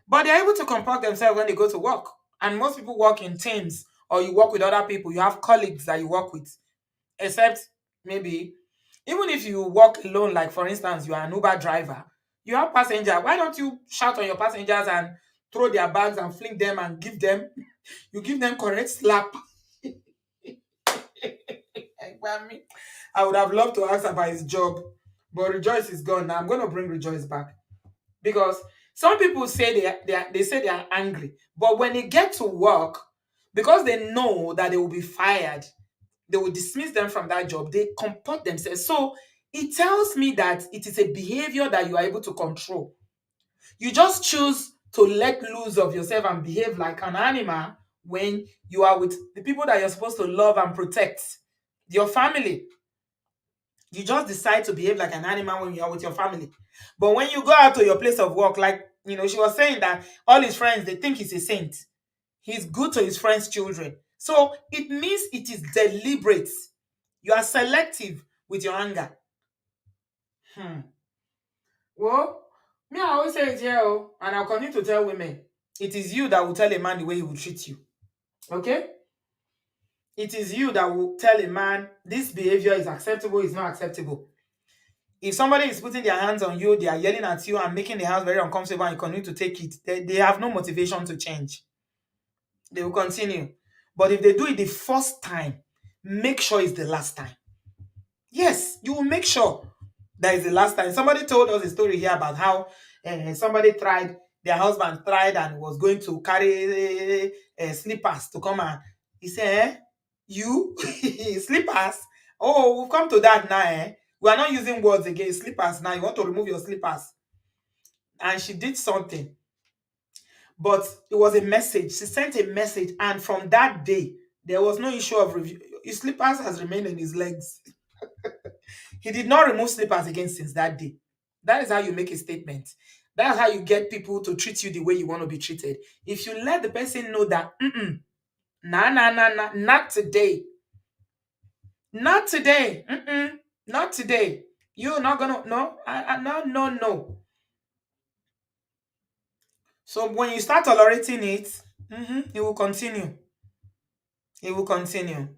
But they're able to comport themselves when they go to work. And most people work in teams or you work with other people. You have colleagues that you work with. Except maybe, even if you work alone, like for instance, you are an Uber driver, you have passengers. Why don't you shout on your passengers and throw their bags and fling them and you give them correct slap? I would have loved to ask about his job, but Rejoice is gone now. I'm going to bring Rejoice back because some people say they say they are angry, but when they get to work, because they know that they will be fired, they will dismiss them from that job. They comport themselves. So it tells me that it is a behavior that you are able to control. You just choose to let loose of yourself and behave like an animal when you are with the people that you're supposed to love and protect, your family. You just decide to behave like an animal when you are with your family. But when you go out to your place of work, like, she was saying that all his friends, they think he's a saint. He's good to his friends' children. So it means it is deliberate. You are selective with your anger. Well, me, I always say it here, and I'll continue to tell women, it is you that will tell a man the way he will treat you. Okay? It is you that will tell a man this behavior is acceptable, is not acceptable. If somebody is putting their hands on you, they are yelling at you and making the house very uncomfortable and you continue to take it, they have no motivation to change. They will continue. But if they do it the first time, make sure it's the last time. Yes, you will make sure that is the last time. Somebody told us a story here about how their husband tried and was going to carry slippers to come and he said, you, slippers? Oh, we've come to that now. We are not using words again. Slippers now. You want to remove your slippers. And she did something. But it was a message. She sent a message. And from that day, there was no issue of review. His slippers has remained in his legs. He did not remove slippers again since that day. That is how you make a statement. That's how you get people to treat you the way you want to be treated. If you let the person know that, nah, nah, nah, nah, not today. Not today. Not today. You're not gonna, no, no, no, no. So when you start tolerating it, it will continue. It will continue.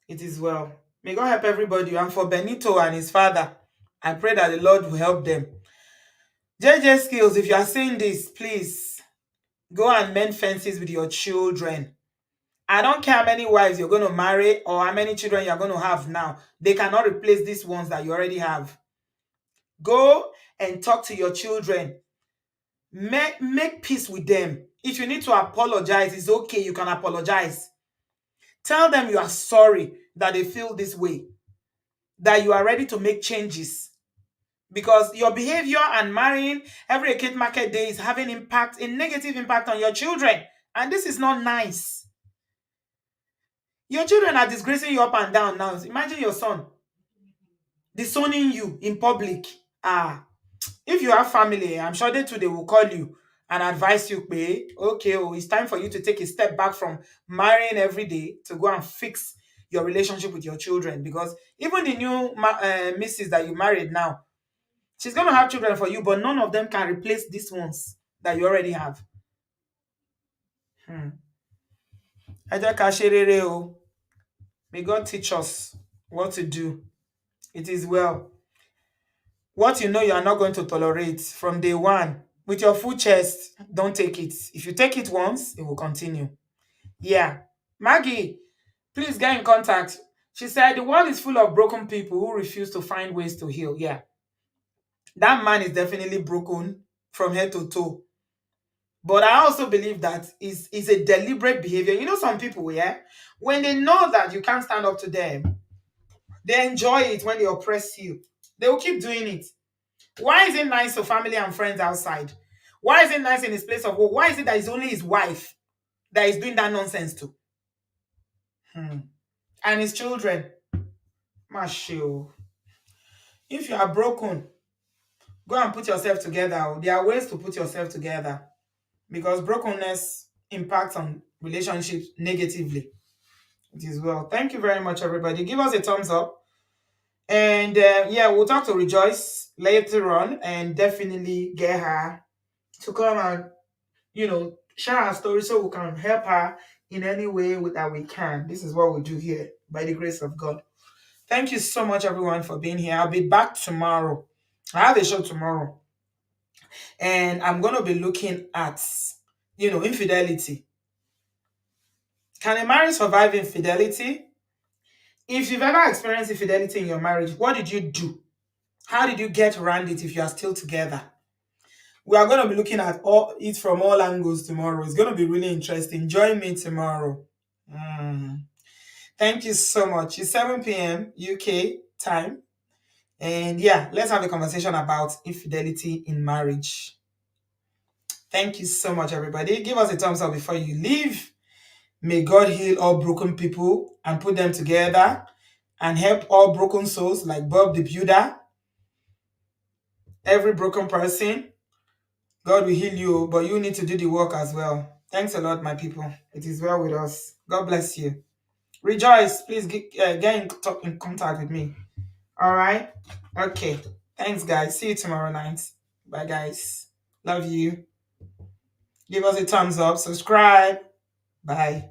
It is well. May God help everybody. And for Benito and his father, I pray that the Lord will help them. JJ Skills, if you are saying this, please go and mend fences with your children. I don't care how many wives you're going to marry or how many children you're going to have now. They cannot replace these ones that you already have. Go and talk to your children. Make peace with them. If you need to apologize, it's okay. You can apologize. Tell them you are sorry that they feel this way, that you are ready to make changes. Because your behavior and marrying every Eke market day is having a negative impact on your children. And this is not nice. Your children are disgracing you up and down now. Imagine your son disowning you in public. If you have family, I'm sure they will call you and advise you, okay, it's time for you to take a step back from marrying every day to go and fix your relationship with your children. Because even the new missus that you married now, she's going to have children for you, but none of them can replace these ones that you already have. May God teach us what to do. It is well. What you know you are not going to tolerate from day one, with your full chest, don't take it. If you take it once, it will continue. Yeah. Maggie, please get in contact. She said the world is full of broken people who refuse to find ways to heal. Yeah. That man is definitely broken from head to toe. But I also believe that is a deliberate behavior. You know, some people, yeah, when they know that you can't stand up to them, they enjoy it when they oppress you. They will keep doing it. Why is it nice to family and friends outside? Why is it nice in his place of work? Why is it that it's only his wife that is doing that nonsense to? And his children. Mashio. If you are broken, go and put yourself together. There are ways to put yourself together. Because brokenness impacts on relationships negatively. It is well. Thank you very much, everybody. Give us a thumbs up. And yeah, we'll talk to Rejoice later on and definitely get her to come and, share her story so we can help her in any way that we can. This is what we do here by the grace of God. Thank you so much, everyone, for being here. I'll be back tomorrow. I have a show tomorrow. And I'm going to be looking at, infidelity. Can a marriage survive infidelity? If you've ever experienced infidelity in your marriage, what did you do? How did you get around it if you are still together? We are going to be looking at it from all angles tomorrow. It's going to be really interesting. Join me tomorrow. Thank you so much. It's 7 p.m. UK time. And yeah, let's have a conversation about infidelity in marriage. Thank you so much, everybody. Give us a thumbs up before you leave. May God heal all broken people and put them together and help all broken souls like Bob the Builder. Every broken person, God will heal you, but you need to do the work as well. Thanks a lot, my people. It is well with us. God bless you. Rejoice, please get in contact with me. All right? Okay. Thanks, guys. See you tomorrow night. Bye, guys. Love you. Give us a thumbs up. Subscribe. Bye.